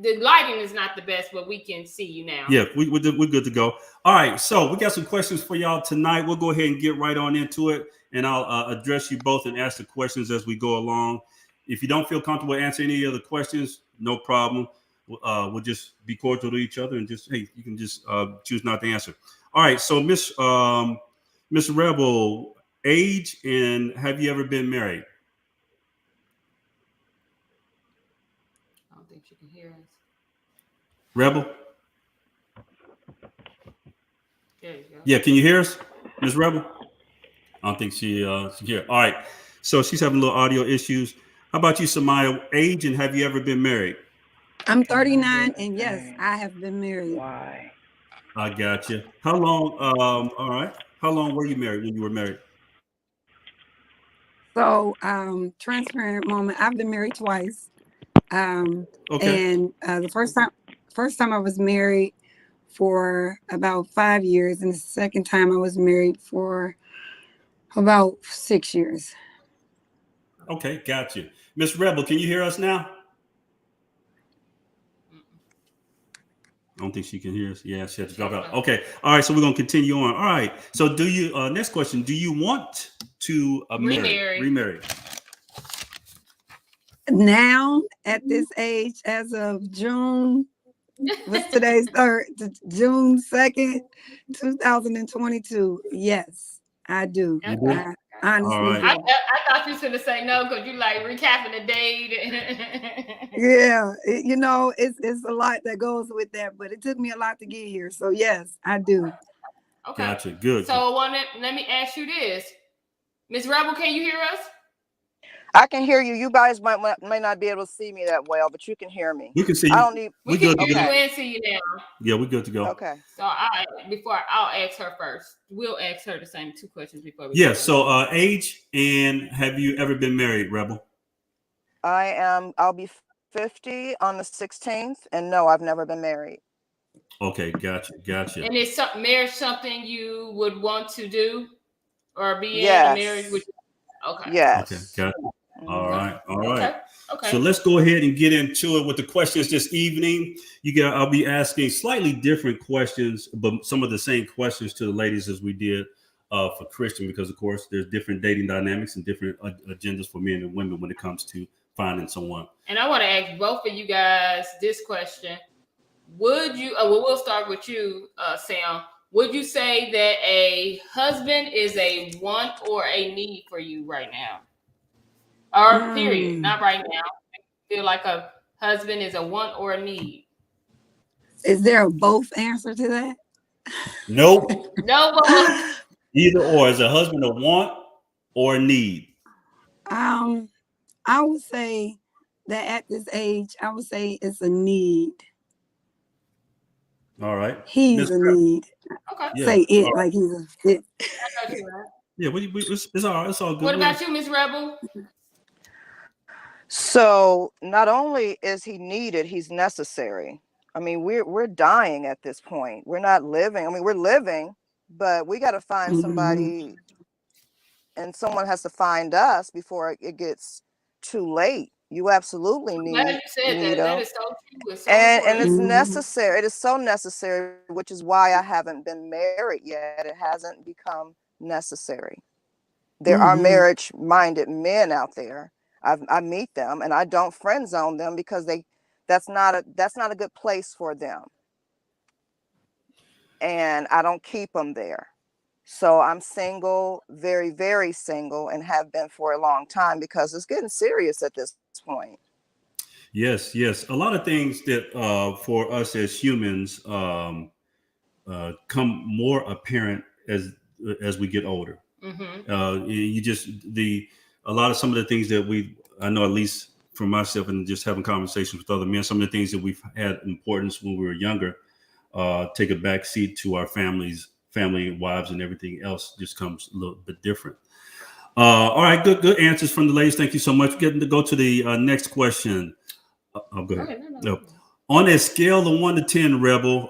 The lighting is not the best, but we can see you now. Yeah, we're good to go. All right, so we got some questions for y'all tonight. We'll go ahead and get right on into it, and I'll address you both and ask the questions as we go along. If you don't feel comfortable answering any of the questions, no problem. We'll just be cordial to each other and just, hey, you can just choose not to answer. All right, so Miss Rebel, age and have you ever been married? I don't think she can hear us. Rebel? There you go. Yeah, can you hear us, Miss Rebel? I don't think she here. All right, so she's having a little audio issues. How about you, Samaya? Age and have you ever been married? I'm 39, and yes, I have been married. Why? I got you. How long? All right. How long were you married when you were married? So, transparent moment. I've been married twice. Okay. And the first time I was married for about 5 years, and the second time I was married for about 6 years. Okay, got you. Miss Rebel, can you hear us now? I don't think she can hear us. Yeah, she had to drop out. Okay. All right. So we're going to continue on. All right. So do you, next question, do you want to remarry? Now, at this age, as of June, what's today's June 2nd, 2022. Yes, I do. Okay. Honestly, I thought you was going to say no because you like recapping the date. Yeah, it's a lot that goes with that, but it took me a lot to get here. So yes, I do. Okay. Gotcha. Good. So let me ask you this. Miss Rebel, can you hear us? I can hear you. You guys may not be able to see me that well, but you can hear me. We can see you. I don't need. We can hear you and see you now. Yeah, we're good to go. Okay. So I'll ask her first. We'll ask her the same two questions before we. Yeah. So age and have you ever been married, Rebel? I'll be 50 on the 16th, and no, I've never been married. Okay, gotcha. And is marriage something you would want to do or be Yes. in a marriage with? Okay. Yes. Okay, gotcha. All right. Okay. So let's go ahead and get into it with the questions this evening. I'll be asking slightly different questions, but some of the same questions to the ladies as we did for Christian, because of course there's different dating dynamics and different agendas for men and women when it comes to finding someone. And I want to ask both of you guys this question: would you? We'll start with you, Sam. would you say that a husband is a want or a need for you right now? Or period, not right now. Feel like a husband is a want or a need? Is there a both answer to that? Nope. No, but Either or. Is a husband a want or a need? I would say that at this age, I would say it's a need. All right. He's a need. okay. Yeah. Say it All right. like he's a it. I got you, right. Yeah. It's all right. It's all good. What about you, Miss Rebel? So not only is he needed, he's necessary. I mean, we're dying at this point. We're not living. I mean, we're living, but we got to find somebody, and someone has to find us before it gets too late. You absolutely Glad need you said that. need That them. is so true. It's so And it's important. necessary. It is so necessary, which is why I haven't been married yet. It hasn't become necessary. There are marriage-minded men out there. I meet them, and I don't friend zone them because that's not a good place for them, and I don't keep them there. So I'm single, very, very single, and have been for a long time because it's getting serious at this point. Yes. Yes. A lot of things that for us as humans come more apparent as we get older. You just a lot of some of the things that I know, at least for myself, and just having conversations with other men, some of the things that we've had importance when we were younger take a back seat to our family, wives, and everything else just comes a little bit different. All right, good answers from the ladies. Thank you so much. Getting to go to the next question. I'll go ahead. No. On a scale of 1 to 10, Rebel,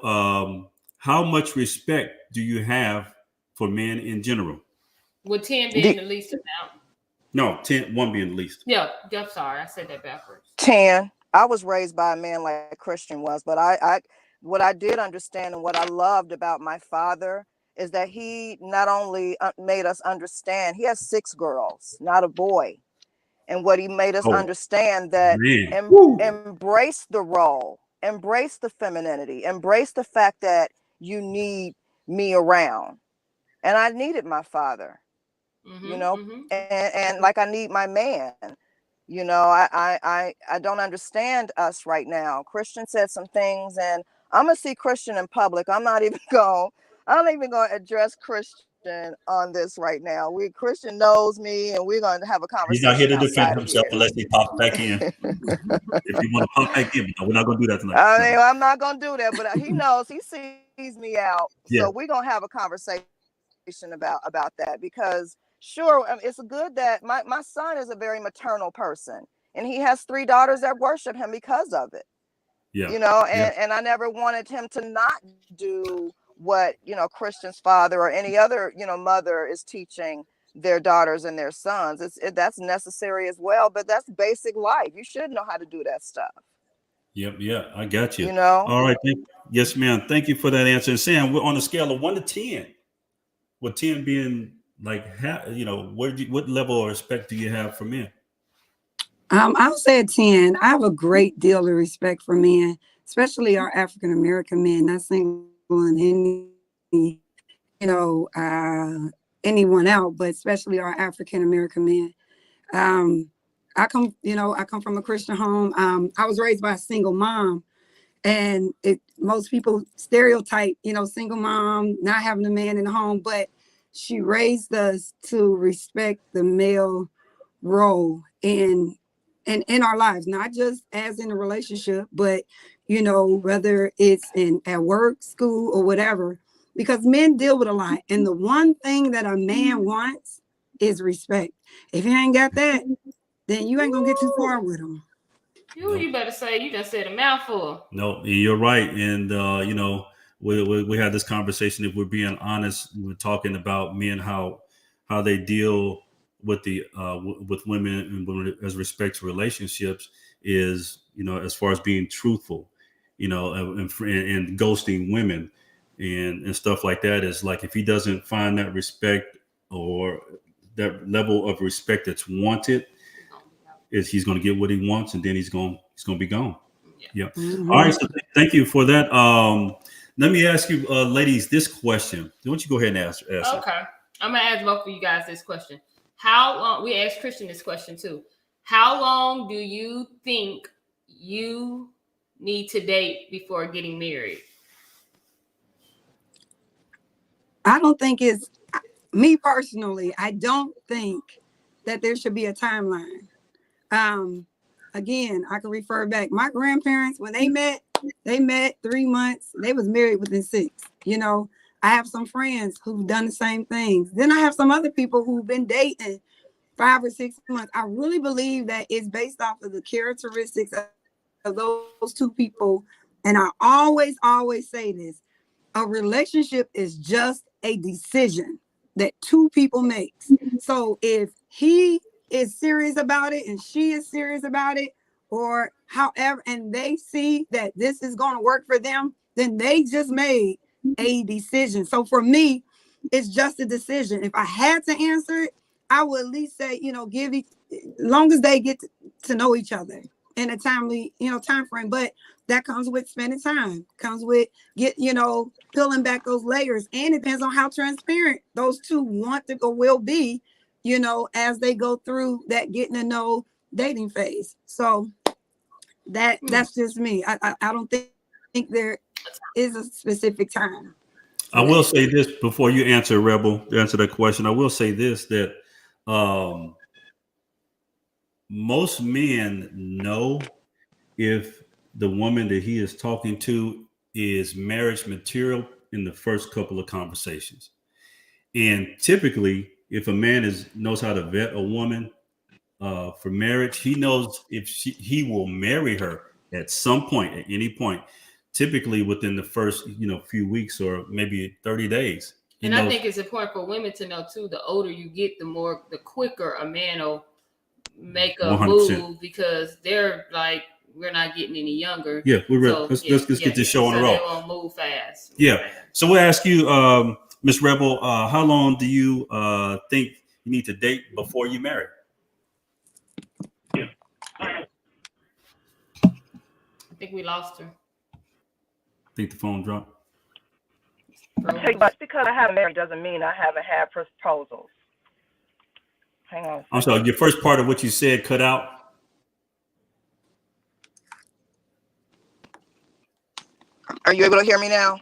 how much respect do you have for men in general? With 10 being the least amount. No, 10, 1 being the least. Yeah, I'm sorry. I said that backwards. 10. I was raised by a man like Christian was, but what I did understand and what I loved about my father is that he not only made us understand, he has 6 girls, not a boy. And what he made us understand that embrace the role, embrace the femininity, embrace the fact that you need me around. And I needed my father, and like I need my man. I don't understand us right now. Christian said some things, and I'm gonna see Christian in public. I'm not even going to address Christian on this right now. Christian knows me, and we're going to have a conversation. He's not here to defend himself here. unless he pops back in. If you want to pop back in, we're not going to do that tonight. I mean, I'm not going to do that, but he knows, he sees me out. Yeah. So we're going to have a conversation about that, because sure, it's good that my son is a very maternal person, and he has 3 daughters that worship him because of it. Yeah. And I never wanted him to not do what, Christian's father or any other, mother is teaching their daughters and their sons. That's necessary as well, but that's basic life. You should know how to do that stuff. Yep. Yeah, I got you. All right. Yes, ma'am. Thank you for that answer. And Sam, we're on a scale of 1 to 10. With 10 being like, what level of respect do you have for men? I'll say a 10. I have a great deal of respect for men, especially our African American men. Not single any, anyone out, but especially our African American men. I come from a Christian home. I was raised by a single mom, and most people stereotype, single mom, not having a man in the home, but she raised us to respect the male role in our lives, not just as in a relationship, but whether it's at work, school, or whatever, because men deal with a lot. And the one thing that a man wants is respect. If you ain't got that, then you ain't gonna get too far with him. You better say, you just said a mouthful. No, you're right. And we had this conversation. If we're being honest, we're talking about men, how they deal with with women and as respect to relationships is, as far as being truthful, and ghosting women and stuff like that, is like, if he doesn't find that respect or that level of respect that's wanted, he's going to get what he wants, and then he's going to be gone. Yeah. Mm-hmm. All right. So thank you for that. Let me ask you, ladies, this question. Why don't you go ahead and answer it? Okay. I'm going to ask both of you guys this question. How long, we asked Christian this question too. How long do you think you need to date before getting married? I don't think it's, me personally, I don't think that there should be a timeline. Again, I can refer back. My grandparents, when they met 3 months. They was married within 6. You know, I have some friends who've done the same things. Then I have some other people who've been dating 5 or 6 months. I really believe that it's based off of the characteristics of those two people. And I always say this: a relationship is just a decision that two people make. So if he is serious about it and she is serious about it, or however, and they see that this is going to work for them, then they just made a decision. So for me, it's just a decision. If I had to answer it, I would at least say, you know, give it, long as they get to know each other in a timely, you know, time frame. But that comes with spending time, comes with peeling back those layers. And it depends on how transparent those two want to or will be, you know, as they go through that getting to know dating phase. So that's just me. I don't think there is a specific time. I will say this before you answer, Rebel, to answer that question. I will say this, that most men know if the woman that he is talking to is marriage material in the first couple of conversations. And typically, if a man knows how to vet a woman for marriage, he knows if he will marry her at some point, at any point, typically within the first few weeks or maybe 30 days. And I think it's important for women to know too, the older you get, the quicker a man will make a 100%. move, because they're like, we're not getting any younger. Yeah, we're ready. So, let's get this show on the road. They won't move fast. Yeah. So we'll ask you, Miss Rebel, how long do you think you need to date before you marry? Yeah. I think we lost her. I think the phone dropped. But because I haven't married doesn't mean I haven't had proposals. Hang on. I'm sorry, your first part of what you said cut out. Are you able to hear me now?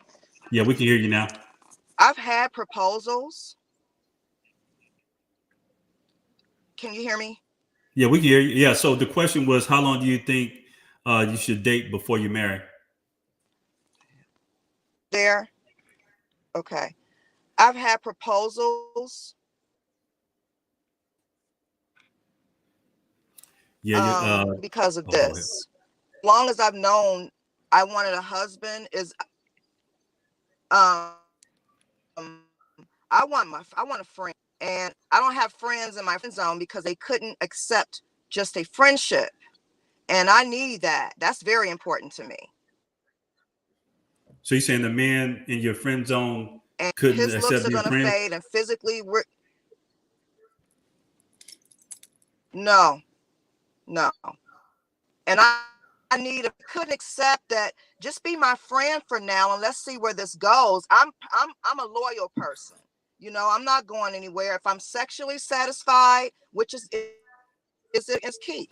Yeah, we can hear you now. I've had proposals. Can you hear me? Yeah, we can hear you. Yeah, so the question was, how long do you think you should date before you marry? There. Okay. I've had proposals. Yeah, because of this. As long as I've known I wanted a husband, I want a friend, and I don't have friends in my friend zone because they couldn't accept just a friendship, and I need that. That's very important to me. So you're saying the man in your friend zone and couldn't his accept looks are your gonna friend? fade, and physically no. And I couldn't accept that. Just be my friend for now, and let's see where this goes. I'm a loyal person. You know, I'm not going anywhere. If I'm sexually satisfied, which is key,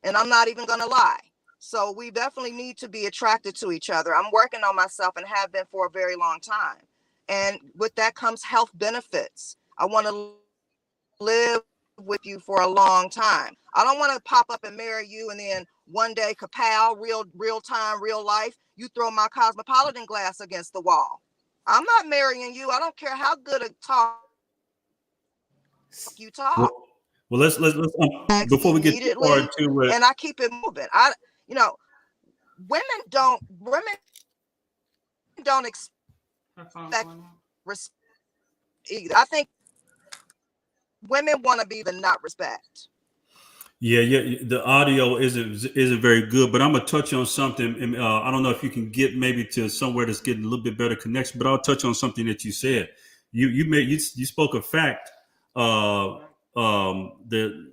and I'm not even gonna lie. So we definitely need to be attracted to each other. I'm working on myself and have been for a very long time. And with that comes health benefits. I want to live with you for a long time. I don't want to pop up and marry you and then one day, kapow, real time, real life, you throw my Cosmopolitan glass against the wall. I'm not marrying you. I don't care how good a talk you talk. Well, let's before we get too far into it, and I keep it moving. Women don't expect respect. I think women want to be the not respect. Yeah, the audio isn't very good, but I'm gonna touch on something. And I don't know if you can get maybe to somewhere that's getting a little bit better connection, but I'll touch on something that you said. You spoke a fact. The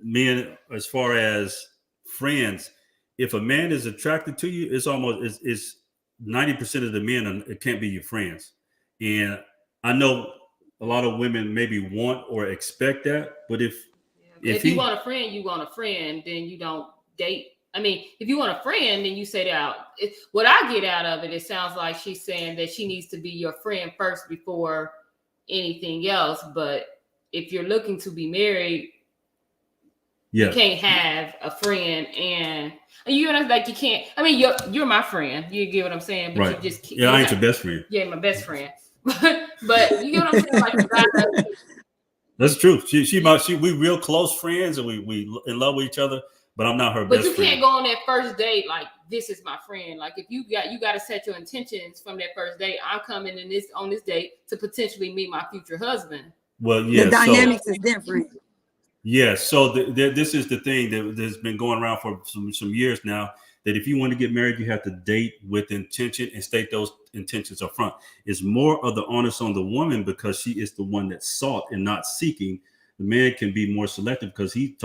men, as far as friends, if a man is attracted to you, it's almost it's 90% of the men it can't be your friends. And I know a lot of women maybe want or expect that, but if you want a friend, you want a friend, then you don't date. I mean, if you want a friend, then you say that out. What I get out of it, it sounds like she's saying that she needs to be your friend first before anything else. But if you're looking to be married, you can't have a friend and you know, like you can't. I mean, you're my friend. You get what I'm saying? But you just can't. I ain't your best friend. Yeah, my best friend. but you get what I'm saying? Like you gotta. That's true. We real close friends and we in love with each other. But I'm not her best friend. But you can't go on that first date like this is my friend. Like if you got to set your intentions from that first date. I'm coming on this date to potentially meet my future husband. Well, yeah, the dynamics is different. Yeah, so this is the thing that's been going around for some years now. That if you want to get married, you have to date with intention and state those intentions up front. It's more of the onus on the woman because she is the one that sought and not seeking. The man can be more selective because he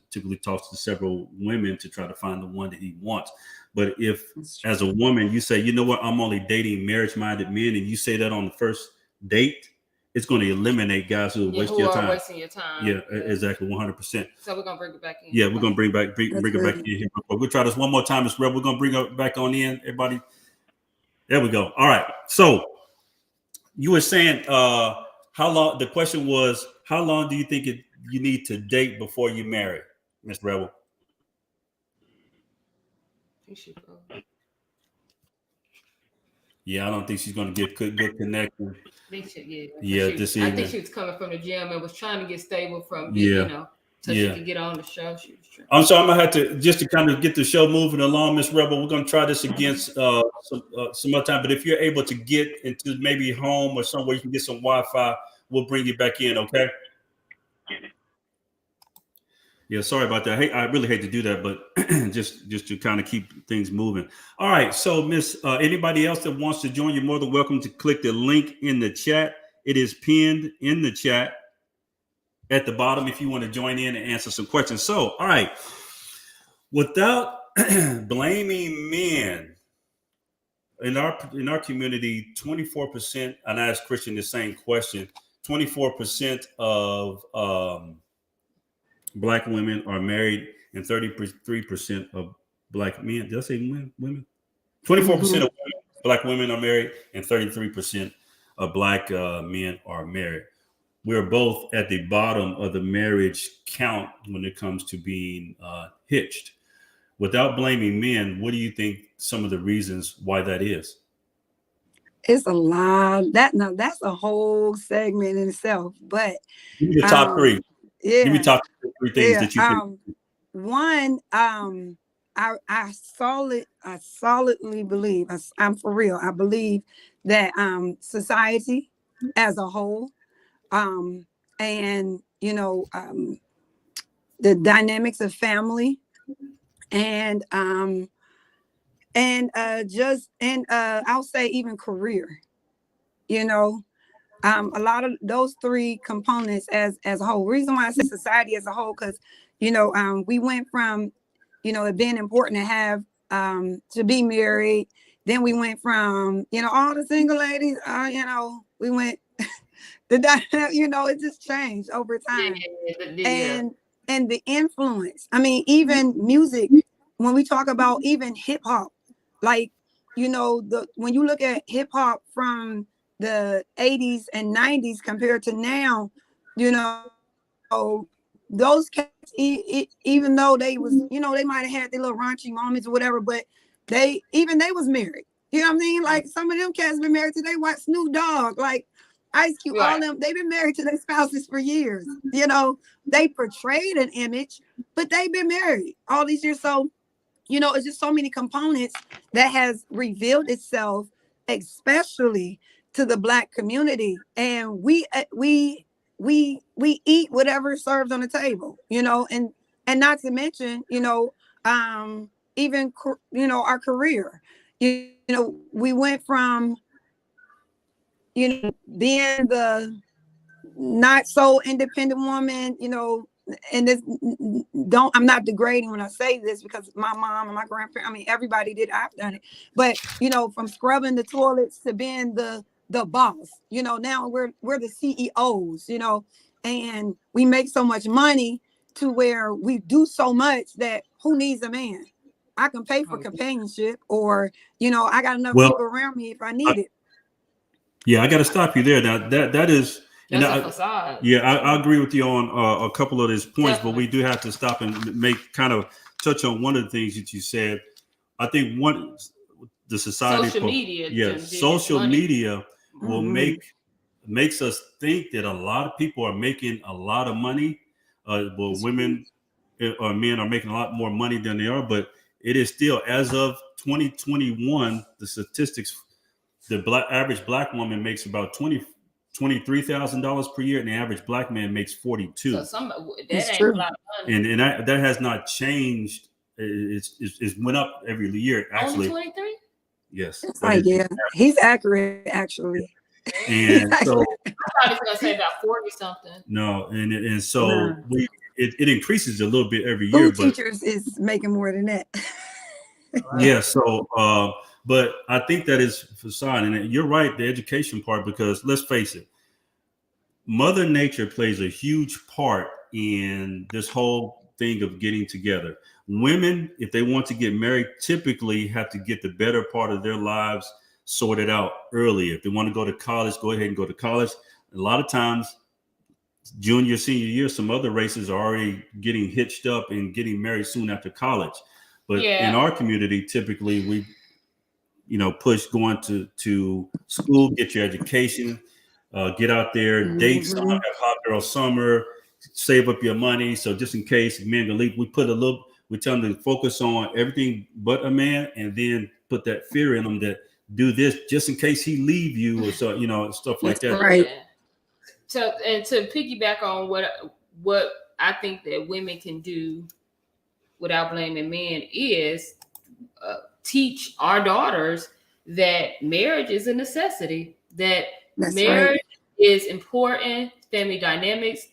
typically talks to several women to try to find the one that he wants. But if as a woman, you say, you know what, I'm only dating marriage-minded men, and you say that on the first date, it's going to eliminate guys who waste your time. Wasting your time. Yeah, exactly, 100%. So we're gonna bring it back in. Yeah, we're gonna bring it back in here. We'll try this one more time, Ms. Reb. We're gonna bring it back on in, everybody. There we go. All right. So you were saying how long? The question was, how long do you think you need to date before you marry, Ms. Rebel? Yeah, I don't think she's going to get good connection. I think she was coming from the gym and was trying to get stable from she could get on the show. She was trying. I'm sorry, I'm gonna have to just to kind of get the show moving along, Miss Rebel. We're gonna try this again some other time. But if you're able to get into maybe home or somewhere you can get some Wi-Fi, we'll bring you back in. Okay. Yeah, sorry about that. Hey, I really hate to do that, but just to kind of keep things moving. All right, so anybody else that wants to join, you're more than welcome to click the link in the chat. It is pinned in the chat at the bottom if you want to join in and answer some questions. So, all right, without blaming men in our community, 24%, and I asked Christian the same question. 24% of Black women are married, and 33% of Black men. Did I say women? 24% of Black women are married, and 33% of Black men are married. We're both at the bottom of the marriage count when it comes to being hitched. Without blaming men, what do you think some of the reasons why that is? It's a lot. That's a whole segment in itself. But give me the top three. Yeah. Give me top three things that you think. One, I solidly believe, I'm for real. I believe that society as a whole, and the dynamics of family, and I'll say even career, a lot of those three components as a whole. Reason why I say society as a whole, because we went from it being important to have to be married. Then we went from all the single ladies. We went it just changed over time. And the influence. I mean, even music. When we talk about even hip hop, like when you look at hip hop from the 80s and 90s compared to now, those cats, even though they was, they might have had their little raunchy moments or whatever, but they was married. You know what I mean? Like some of them cats been married to they white Snoop Dogg, like Ice Cube, all them, they've been married to their spouses for years. They portrayed an image, but they've been married all these years. So, it's just so many components that has revealed itself, especially to the Black community, and we eat whatever serves on the table, and not to mention, even our career, we went from being the not so independent woman, and this I'm not degrading when I say this, because my mom and my grandparents, I mean, everybody did, I've done it, but from scrubbing the toilets to being the boss, now we're the CEOs, and we make so much money to where we do so much that who needs a man? I can pay for companionship, or I got enough people around me if I need it. Yeah, I got to stop you there. Now that is, that's a facade. Yeah, I agree with you on a couple of these points, but we do have to stop and touch on one of the things that you said. I think the society, social media, social media will makes us think that a lot of people are making a lot of money. Women or men are making a lot more money than they are, but it is still, as of 2021, the statistics, the average black woman makes about $23,000 per year, and the average black man makes $42,000. So that ain't a lot of money. And that has not changed. It's went up every year. Actually, only 23. Yes. He's accurate, actually. And so I thought he was gonna say about 40 something. No, and so it increases a little bit every School year. Teachers is making more than that. Yeah. So, but I think that is facade, and you're right, the education part, because let's face it, Mother Nature plays a huge part in this whole thing of getting together. Women, if they want to get married, typically have to get the better part of their lives sorted out early. If they want to go to college, go ahead and go to college. A lot of times, junior, senior year, some other races are already getting hitched up and getting married soon after college. But in our community, typically we, push going to school, get your education, get out there, date someone, have hot girl summer, save up your money. So just in case men gonna leave, we tell them to focus on everything but a man, and then put that fear in them that do this just in case he leave you, or so, stuff like that. Right. So, and to piggyback on what I think that women can do without blaming men is teach our daughters that marriage is a necessity, that marriage is important, family dynamics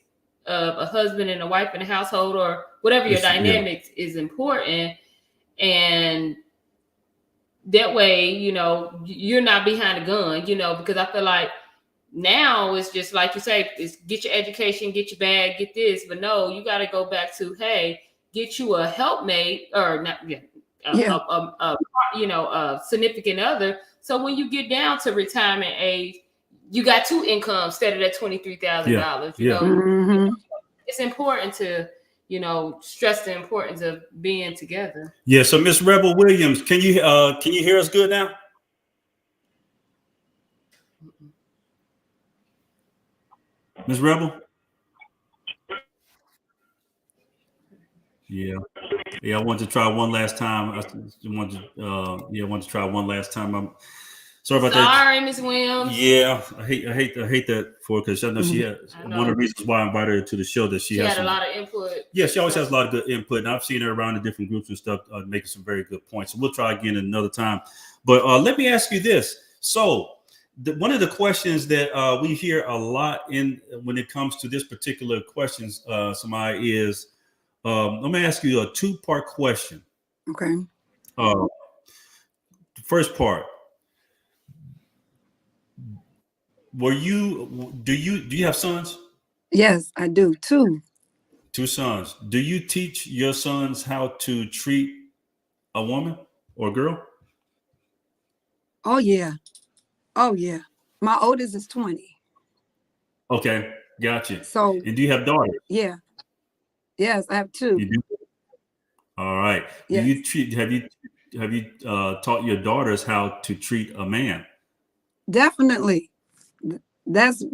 of a husband and a wife in a household, or whatever your dynamics is important. And that way, you're not behind a gun, because I feel like now it's just like you say, it's get your education, get your bag, get this. But no, you got to go back to, hey, get you a helpmate, or not, a significant other. So when you get down to retirement age, you got two incomes instead of that $23,000. It's important to, stress the importance of being together. Yeah. So Miss Rebel Williams, can you hear us good now? Miss Rebel? Yeah. I wanted to try one last time. I wanted to try one last time. I'm sorry about that. Sorry, Miss Williams. Yeah, I hate that for her, because I know she had one of the reasons why I invited her to the show, that she had a lot of input. Yeah, she always has a lot of good input, and I've seen her around the different groups and stuff, making some very good points. So we'll try again another time. But let me ask you this. So one of the questions that we hear a lot when it comes to this particular questions, Samai, is let me ask you a two-part question. Okay. The first part. Do you have sons? Yes, I do. Two sons. Do you teach your sons how to treat a woman or a girl? Oh yeah. My oldest is 20. Okay, gotcha. So, and do you have daughters? Yeah. Yes, I have two. You do? All right. Yes. Have you taught your daughters how to treat a man? Definitely. That's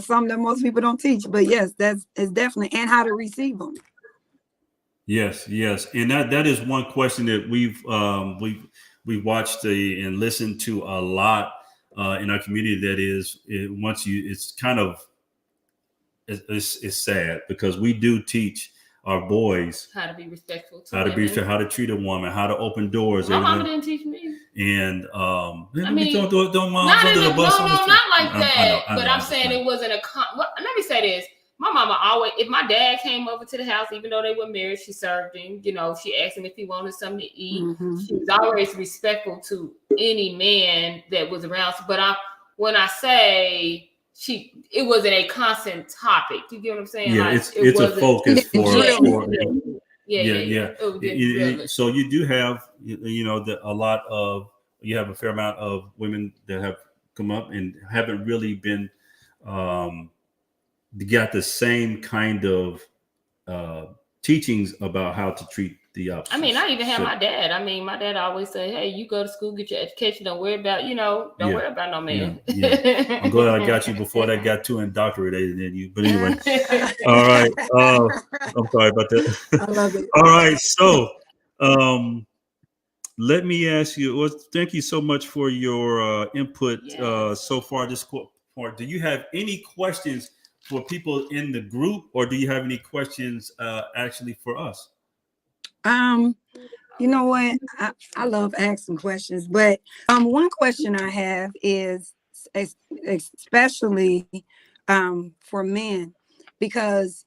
something that most people don't teach, but yes, it's definitely, and how to receive them. Yes, and that is one question that we've watched and listened to a lot in our community. That is, it's kind of it's sad, because we do teach our boys how to be respectful, how to treat a woman, how to open doors. My mama didn't teach me. And don't moms under the bus. No, not like that. But I'm saying it wasn't let me say this. my mama always, if my dad came over to the house, even though they were married, she served him. You know, she asked him if he wanted something to eat. Mm-hmm. She was always respectful to any man that was around. But when I say it wasn't a constant topic. You get what I'm saying? Yeah, like, it's a focus for yeah. So you do have, you know, you have a fair amount of women that have come up and haven't really been got the same kind of teachings about how to treat the opposite. I mean, I even have my dad. I mean, my dad always said, "Hey, you go to school, get your education. Don't worry about, don't worry about no man." Yeah. I'm glad I got you before that got too indoctrinated in you. But anyway, all right. I'm sorry about that. I love it. All right, so let me ask you. Well, thank you so much for your input so far. This part. Do you have any questions for people in the group, or do you have any questions actually for us? You know what? I love asking questions, but one question I have is especially for men, because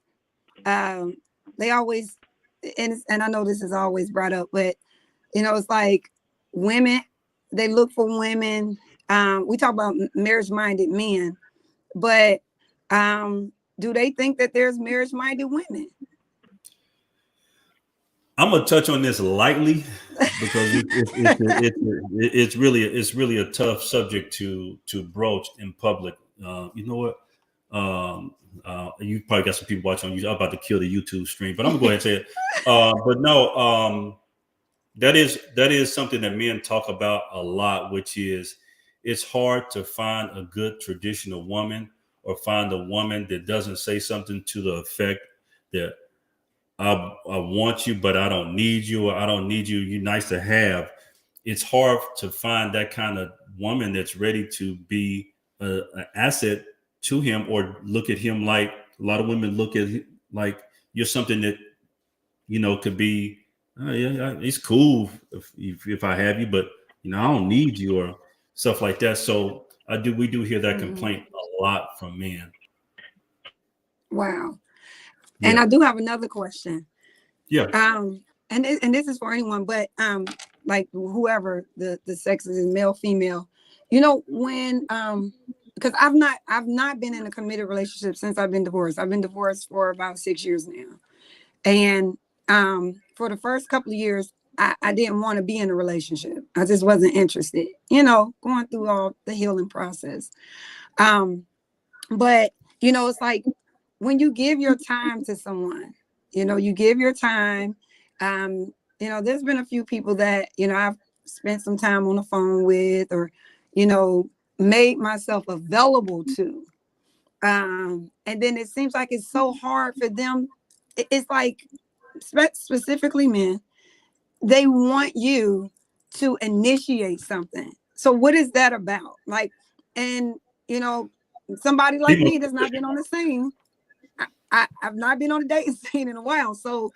they always, and I know this is always brought up, but it's like women, they look for women. We talk about marriage-minded men, but do they think that there's marriage-minded women? I'm gonna touch on this lightly because it's really a tough subject to broach in public. You know what? You probably got some people watching on YouTube. I'm about to kill the YouTube stream, but I'm gonna go ahead and say it. But no, that is something that men talk about a lot, which is it's hard to find a good traditional woman or find a woman that doesn't say something to the effect that I want you, but I don't need you, or I don't need you. You're nice to have. It's hard to find that kind of woman that's ready to be an asset to him or look at him like a lot of women look at like you're something that, could be, it's cool if I have you, but, I don't need you or stuff like that. So we do hear that complaint a lot from men. Wow. Yeah. And I do have another question. Yeah. And this is for anyone, but like whoever the sex is, male, female, when because I've not been in a committed relationship since I've been divorced. I've been divorced for about 6 years now. And for the first couple of years, I didn't want to be in a relationship. I just wasn't interested, going through all the healing process. But it's like, when you give your time to someone, you give your time, there's been a few people that, I've spent some time on the phone with or, made myself available to. And then it seems like it's so hard for them. It's like, specifically men, they want you to initiate something. So what is that about? Like, and, somebody like me that's not been on the scene, I've not been on a dating scene in a while. So,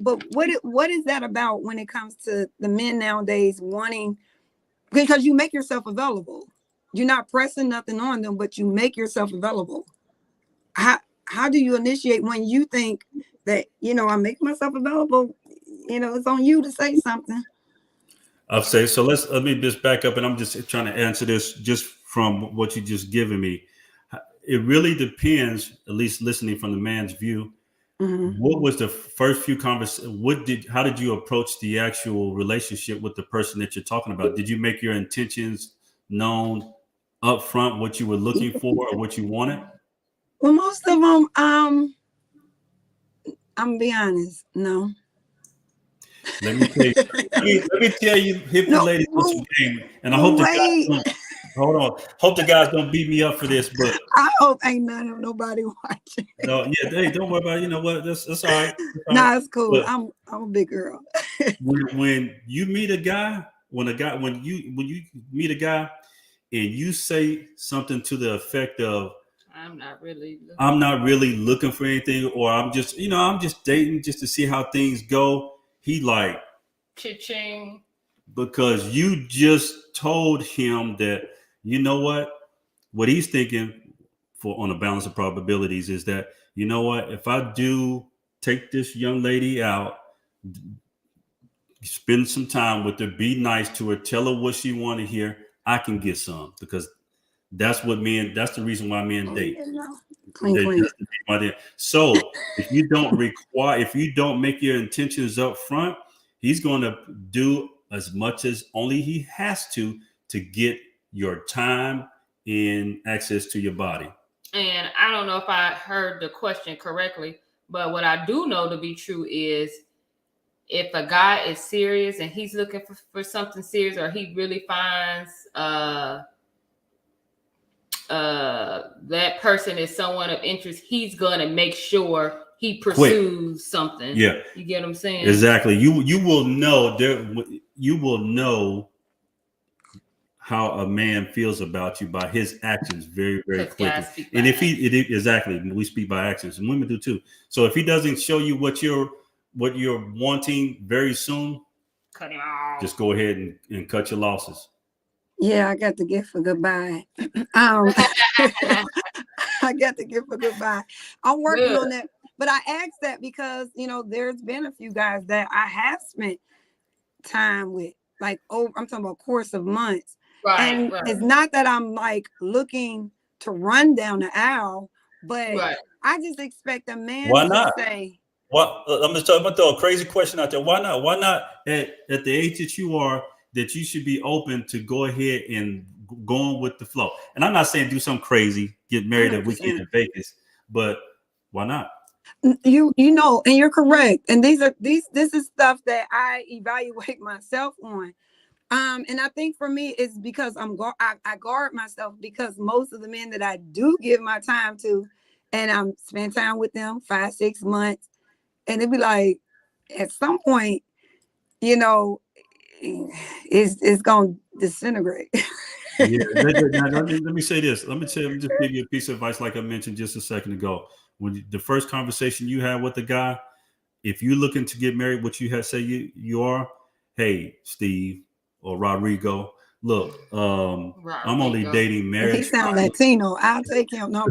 but what is that about when it comes to the men nowadays wanting, because you make yourself available. You're not pressing nothing on them, but you make yourself available. How do you initiate when you think that, I make myself available, it's on you to say something. I'll say, so let me just back up, and I'm just trying to answer this just from what you just given me. It really depends, at least listening from the man's view. Mm-hmm. What was the first few conversations? How did you approach the actual relationship with the person that you're talking about? Did you make your intentions known up front, what you were looking for or what you wanted? Well, most of them, I'm gonna be honest, no. Let me tell you, hip the ladies with some game, and I hope the guys don't. Hold on. Hope the guys don't beat me up for this, but I hope ain't nobody watching. No, yeah, hey, don't worry about it. You know what? That's all right. Nah, it's cool. But I'm a big girl. when you meet a guy, when you meet a guy, and you say something to the effect of, I'm not really looking for anything, or I'm just dating just to see how things go. He like cha-ching, because you just told him that, what he's thinking on a balance of probabilities is that, you know what? If I do take this young lady out, spend some time with her, be nice to her, tell her what she want to hear, I can get some, because that's what men. That's the reason why men date. Clean. So if you don't make your intentions up front, he's going to do as much as only he has to get your time and access to your body. And I don't know if I heard the question correctly, but what I do know to be true is if a guy is serious and he's looking for something serious, or he really finds that person is someone of interest, he's gonna make sure he pursues something. Yeah, you get what I'm saying? Exactly. You will know you will know how a man feels about you by his actions very, very quickly. And if exactly, we speak by actions, and women do too. So if he doesn't show you what you're wanting very soon, cut him off. Just go ahead and cut your losses. Yeah, I got the gift for goodbye. I got the gift for goodbye. I'm working on that. But I asked that because, there's been a few guys that I have spent time with, like, I'm talking about a course of months. Right. It's not that I'm like looking to run down the aisle, but I just expect a man to say. Well, I'm gonna throw a crazy question out there. Why not? Why not at the age that you are, that you should be open to go ahead and go on with the flow? And I'm not saying do something crazy, get married a weekend in Vegas, but why not? You know, and you're correct. And this is stuff that I evaluate myself on. And I think for me, it's because I guard myself, because most of the men that I do give my time to, and I'm spend time with them 5-6 months, and it'd be like, at some point, it's gonna disintegrate. Yeah. Let me say this. Let me just give you a piece of advice, like I mentioned just a second ago. When the first conversation you have with the guy, if you're looking to get married, what you have say you are, hey, Steve or Rodrigo, look, I'm only dating marriage. He sounds Latino. I'll take him. No,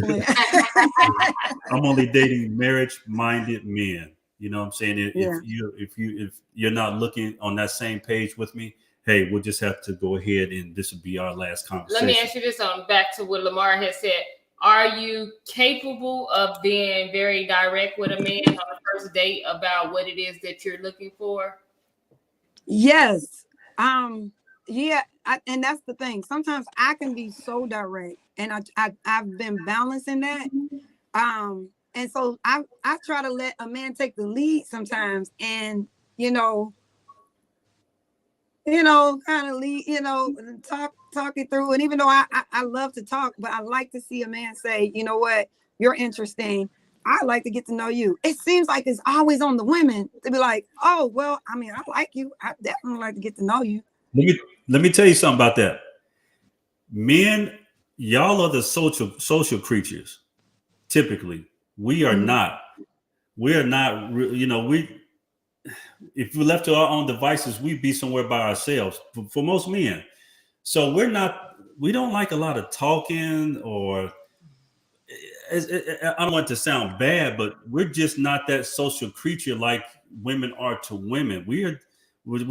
I'm only dating marriage-minded men. You know what I'm saying? If you're not looking on that same page with me, hey, we'll just have to go ahead, and this will be our last conversation. Let me ask you this back to what Lamar has said. Are you capable of being very direct with a man on the first date about what it is that you're looking for? Yes. Yeah. And that's the thing. Sometimes I can be so direct, and I've been balancing that. And so I try to let a man take the lead sometimes, and kind of lead, talk it through. And even though I love to talk, but I like to see a man say, you know what, you're interesting. I like to get to know you. It seems like it's always on the women to be like, oh, well, I mean, I like you. I definitely like to get to know you. Let me tell you something about that. Men, y'all are the social creatures. Typically, we are not. We are not. If we left to our own devices, we'd be somewhere by ourselves. For most men, so we're not. We don't like a lot of talking, or I don't want it to sound bad, but we're just not that social creature like women are to women. We're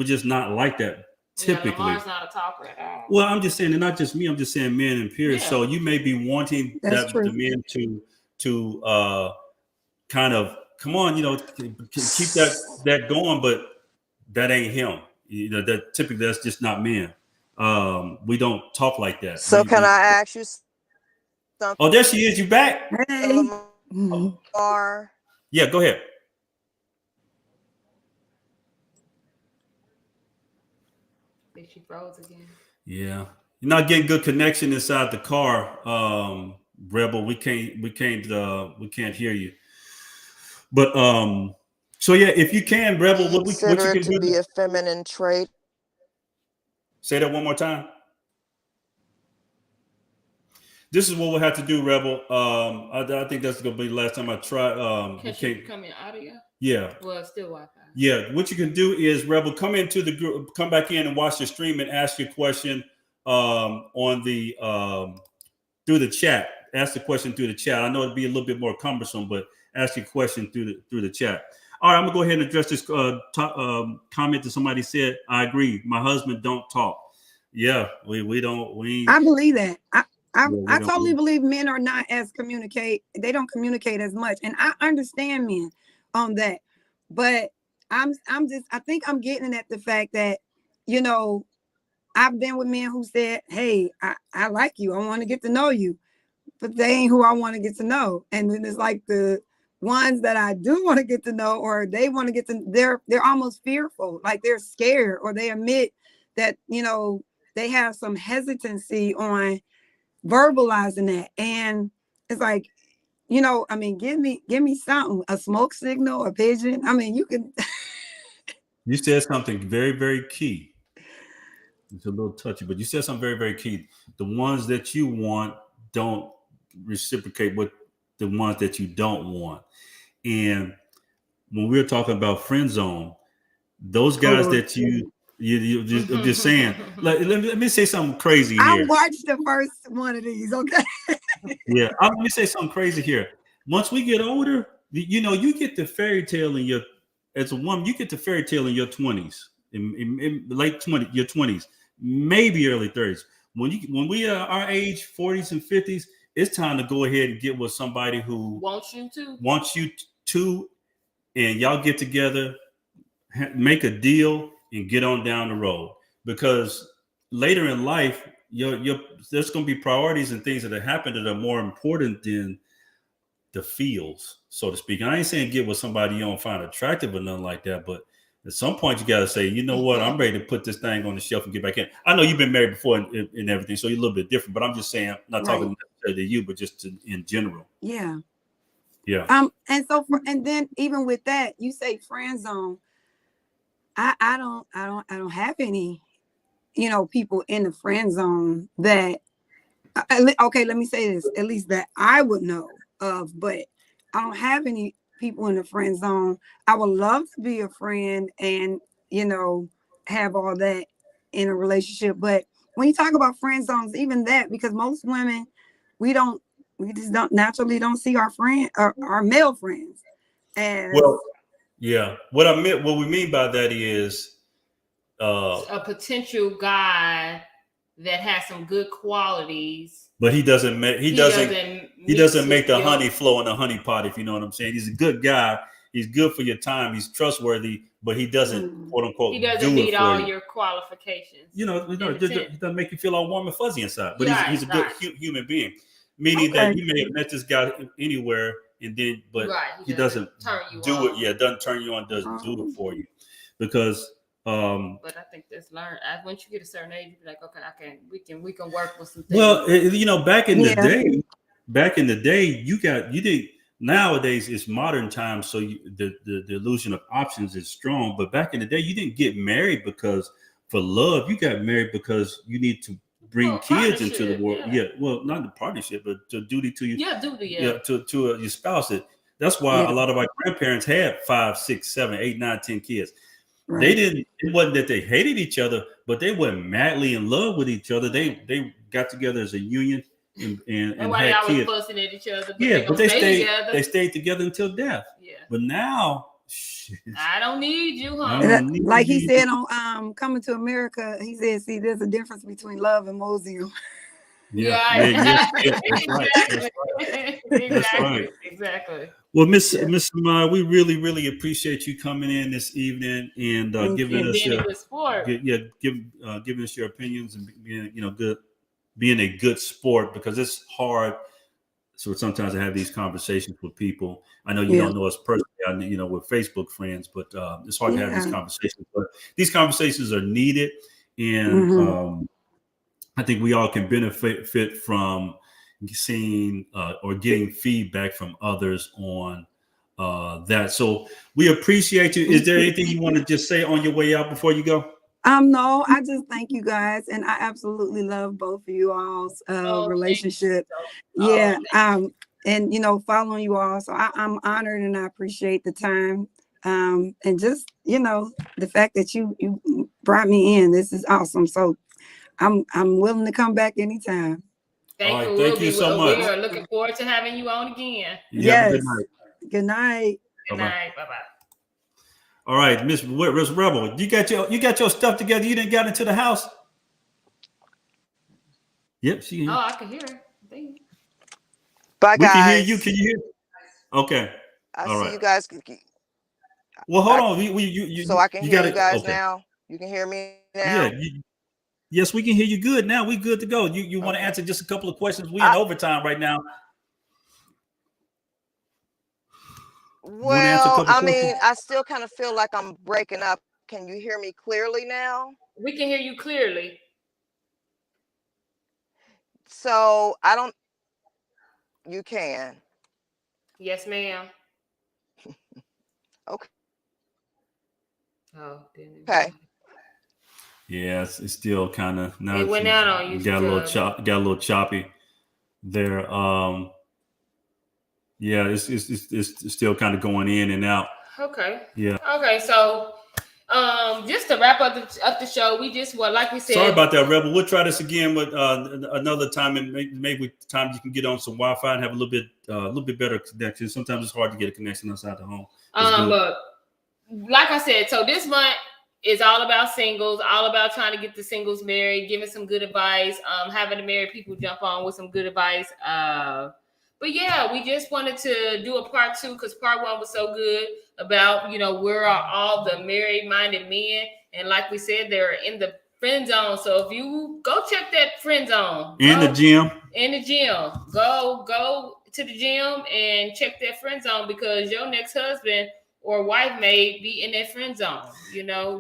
just not like that. Typically, Lamar's not a talker at all. Well, I'm just saying, and not just me. I'm just saying men and period. Yeah. So you may be wanting the men to kind of come on, keep that going, but that ain't him. That typically that's just not men. We don't talk like that. So can I ask you something? Oh, there she is. You back? Hey. Yeah, go ahead. She froze again. Yeah, you're not getting good connection inside the car, Rebel. We can't hear you. But so yeah, if you can, Rebel, what you can to be a feminine trait. Say that one more time. This is what we'll have to do, Rebel. I think that's gonna be the last time I try. Can she come in audio? Yeah. Well, it's still Wi-Fi. Yeah, what you can do is, Rebel, come into the group, come back in and watch the stream and ask your question on the through the chat. Ask the question through the chat. I know it'd be a little bit more cumbersome, but ask your question through the chat. All right, I'm gonna go ahead and address this comment that somebody said. I agree. My husband don't talk. Yeah, we don't. I believe that. Yeah, I totally believe men are not as they don't communicate as much. And I understand men on that. But I think I'm getting at the fact that, you know, I've been with men who said, hey, I like you. I want to get to know you. But they ain't who I want to get to know. And then it's like the ones that I do want to get to know, or they want to get to, they're almost fearful, like they're scared, or they admit that, you know, they have some hesitancy on verbalizing that. And it's like, you know, I mean, give me something, a smoke signal, a pigeon. I mean, you can. You said something very, very key. It's a little touchy, but you said something very, very key. The ones that you want don't reciprocate with the ones that you don't want. And when we're talking about friend zone, those guys that you just, I'm just saying, like, let me say something crazy here. I watched the first one of these, okay? Yeah, let me say something crazy here. Once we get older, you know, you get the fairy tale as a woman, you get the fairy tale in your 20s, in late 20s, your 20s, maybe early 30s. When we are our age, 40s and 50s, it's time to go ahead and get with somebody who wants you to, and y'all get together, make a deal, and get on down the road. Because later in life, there's going to be priorities and things that have happened that are more important than the feels, so to speak. And I ain't saying get with somebody you don't find attractive or nothing like that, but at some point you got to say, you know what, I'm ready to put this thing on the shelf and get back in. I know you've been married before and everything, so you're a little bit different, but I'm just saying, I'm not talking necessarily to you, but just in general. Yeah. And then even with that, you say friend zone. I don't have any, you know, people in the friend zone that, okay, let me say this, at least that I would know of, but I don't have any people in the friend zone. I would love to be a friend and, you know, have all that in a relationship. But when you talk about friend zones, even that, because most women, we just don't naturally don't see our male friends as what we mean by that is a potential guy that has some good qualities, but he doesn't make the honey flow in the honey pot, if you know what I'm saying. He's a good guy. He's good for your time. He's trustworthy, but he doesn't, quote unquote, he doesn't meet all your qualifications. You know, it doesn't make you feel all warm and fuzzy inside. But he's a good human being, meaning that you may have met this guy anywhere, and then, but he doesn't do it. Yeah, doesn't turn you on. Doesn't do it for you, because. But I think that's learned. Once you get a certain age, you're like, okay, we can work with some things. Well, you know, back in the day, you didn't. Nowadays, it's modern times, so the illusion of options is strong. But back in the day, you didn't get married because for love. You got married because you need to bring kids into the world. Yeah. Well, not the partnership, but to duty to you. Yeah, duty. Yeah. To your spouse. That's why a lot of our grandparents had 5, 6, 7, 8, 9, 10 kids. Right. It wasn't that they hated each other, but they weren't madly in love with each other. They got together as a union and why had they always kids. Fussing at each other. But they stayed together until death. Yeah. But now, I don't need you, huh? Like he said on Coming to America, he said, "See, there's a difference between love and moseying." That's right. Exactly. Well, Miss Samaya, we really, really appreciate you coming in this evening and giving us giving us your opinions and being a good sport, because it's hard. So sometimes I have these conversations with people. I know you don't know us personally. We're Facebook friends, but it's hard to have these conversations. But these conversations are needed, and I think we all can benefit from seeing or getting feedback from others on that. So we appreciate you. Is there anything you want to just say on your way out before you go? No, I just thank you guys, and I absolutely love both of you all's relationship. And following you all, so I'm honored and I appreciate the time. And just the fact that you brought me in. This is awesome. So I'm willing to come back anytime. Thank you so much. We are looking forward to having you on again. Have a good night. Good night. Good night. Bye-bye. All right, Miss Rebel, you got your stuff together. You didn't get into the house. Yep, she. Oh, I can hear her. Bye, we guys. can hear you. Can you hear? Okay. I All see right. you guys. Well, hold on. You, so I can hear gotta, you guys okay. now. You can hear me now. Yeah. Yes, we can hear you good now. We good to go. You want to answer just a couple of questions? We in overtime right now. Well, I mean, I still kind of feel like I'm breaking up. Can you hear me clearly now? We can hear you clearly. So I don't. You can. Yes, ma'am. Okay. Oh, didn't okay. Yeah, it's still kind of. It went out on you. Got a little choppy there. Yeah, it's still kind of going in and out. Okay. Yeah. Okay, so just to wrap up the show, we just like we said. Sorry about that, Rebel. We'll try this again with another time, and maybe time you can get on some Wi-Fi and have a little bit better connection. Sometimes it's hard to get a connection outside the home. But like I said, so this month is all about singles, all about trying to get the singles married, giving some good advice, having the married people jump on with some good advice. But yeah, we just wanted to do a part 2 because part 1 was so good about, where are all the married-minded men. And like we said, they're in the friend zone. So if you go check that friend zone. In the gym. Go to the gym and check that friend zone because your next husband or wife may be in that friend zone,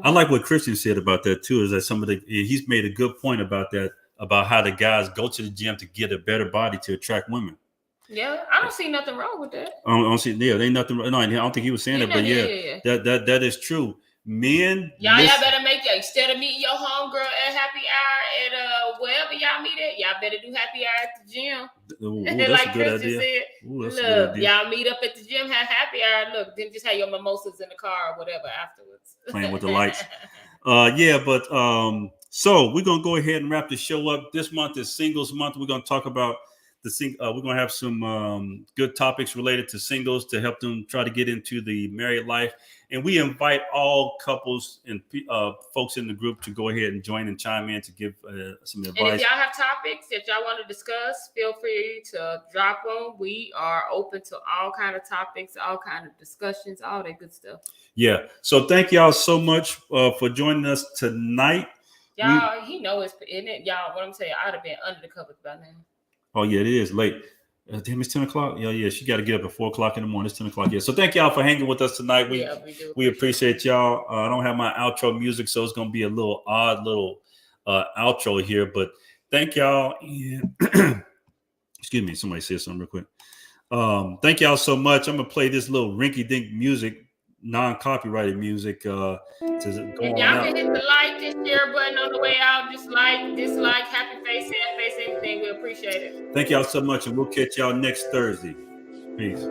I like what Christian said about that too, is that he's made a good point about that, about how the guys go to the gym to get a better body to attract women. Yeah, I don't see nothing wrong with that. I don't see. Yeah, ain't nothing. No, I don't think he was saying that, but yeah. That is true. Men, y'all better make that instead of meeting your homegirl at happy hour at wherever y'all meet at. Y'all better do happy hour at the gym. Ooh, that's like a good Christian idea. said, look, y'all meet up at the gym, have happy hour. Look, then just have your mimosas in the car or whatever afterwards. Playing with the lights. So we're gonna go ahead and wrap the show up. This month is Singles Month. We're gonna talk about we're gonna have some good topics related to singles to help them try to get into the married life. And we invite all couples and folks in the group to go ahead and join and chime in to give some advice. And if y'all have topics that y'all want to discuss, feel free to drop them. We are open to all kind of topics, all kind of discussions, all that good stuff. Yeah. So thank y'all so much for joining us tonight. Y'all, he knows, isn't it? Y'all, what I'm saying, I'd have been under the covers by now. Oh, yeah, it is late. Damn, it's 10 o'clock. Yeah, she got to get up at 4 o'clock in the morning. It's 10 o'clock. Yeah. So thank y'all for hanging with us tonight. We appreciate y'all. I don't have my outro music, so it's going to be a little odd outro here. But thank y'all. And excuse me, somebody said something real quick. Thank y'all so much. I'm going to play this little rinky-dink music, non-copyrighted music. If y'all can hit the like and share button on the way out, just like, dislike, happy face, sad face, anything, we appreciate it. Thank y'all so much, and we'll catch y'all next Thursday. Peace.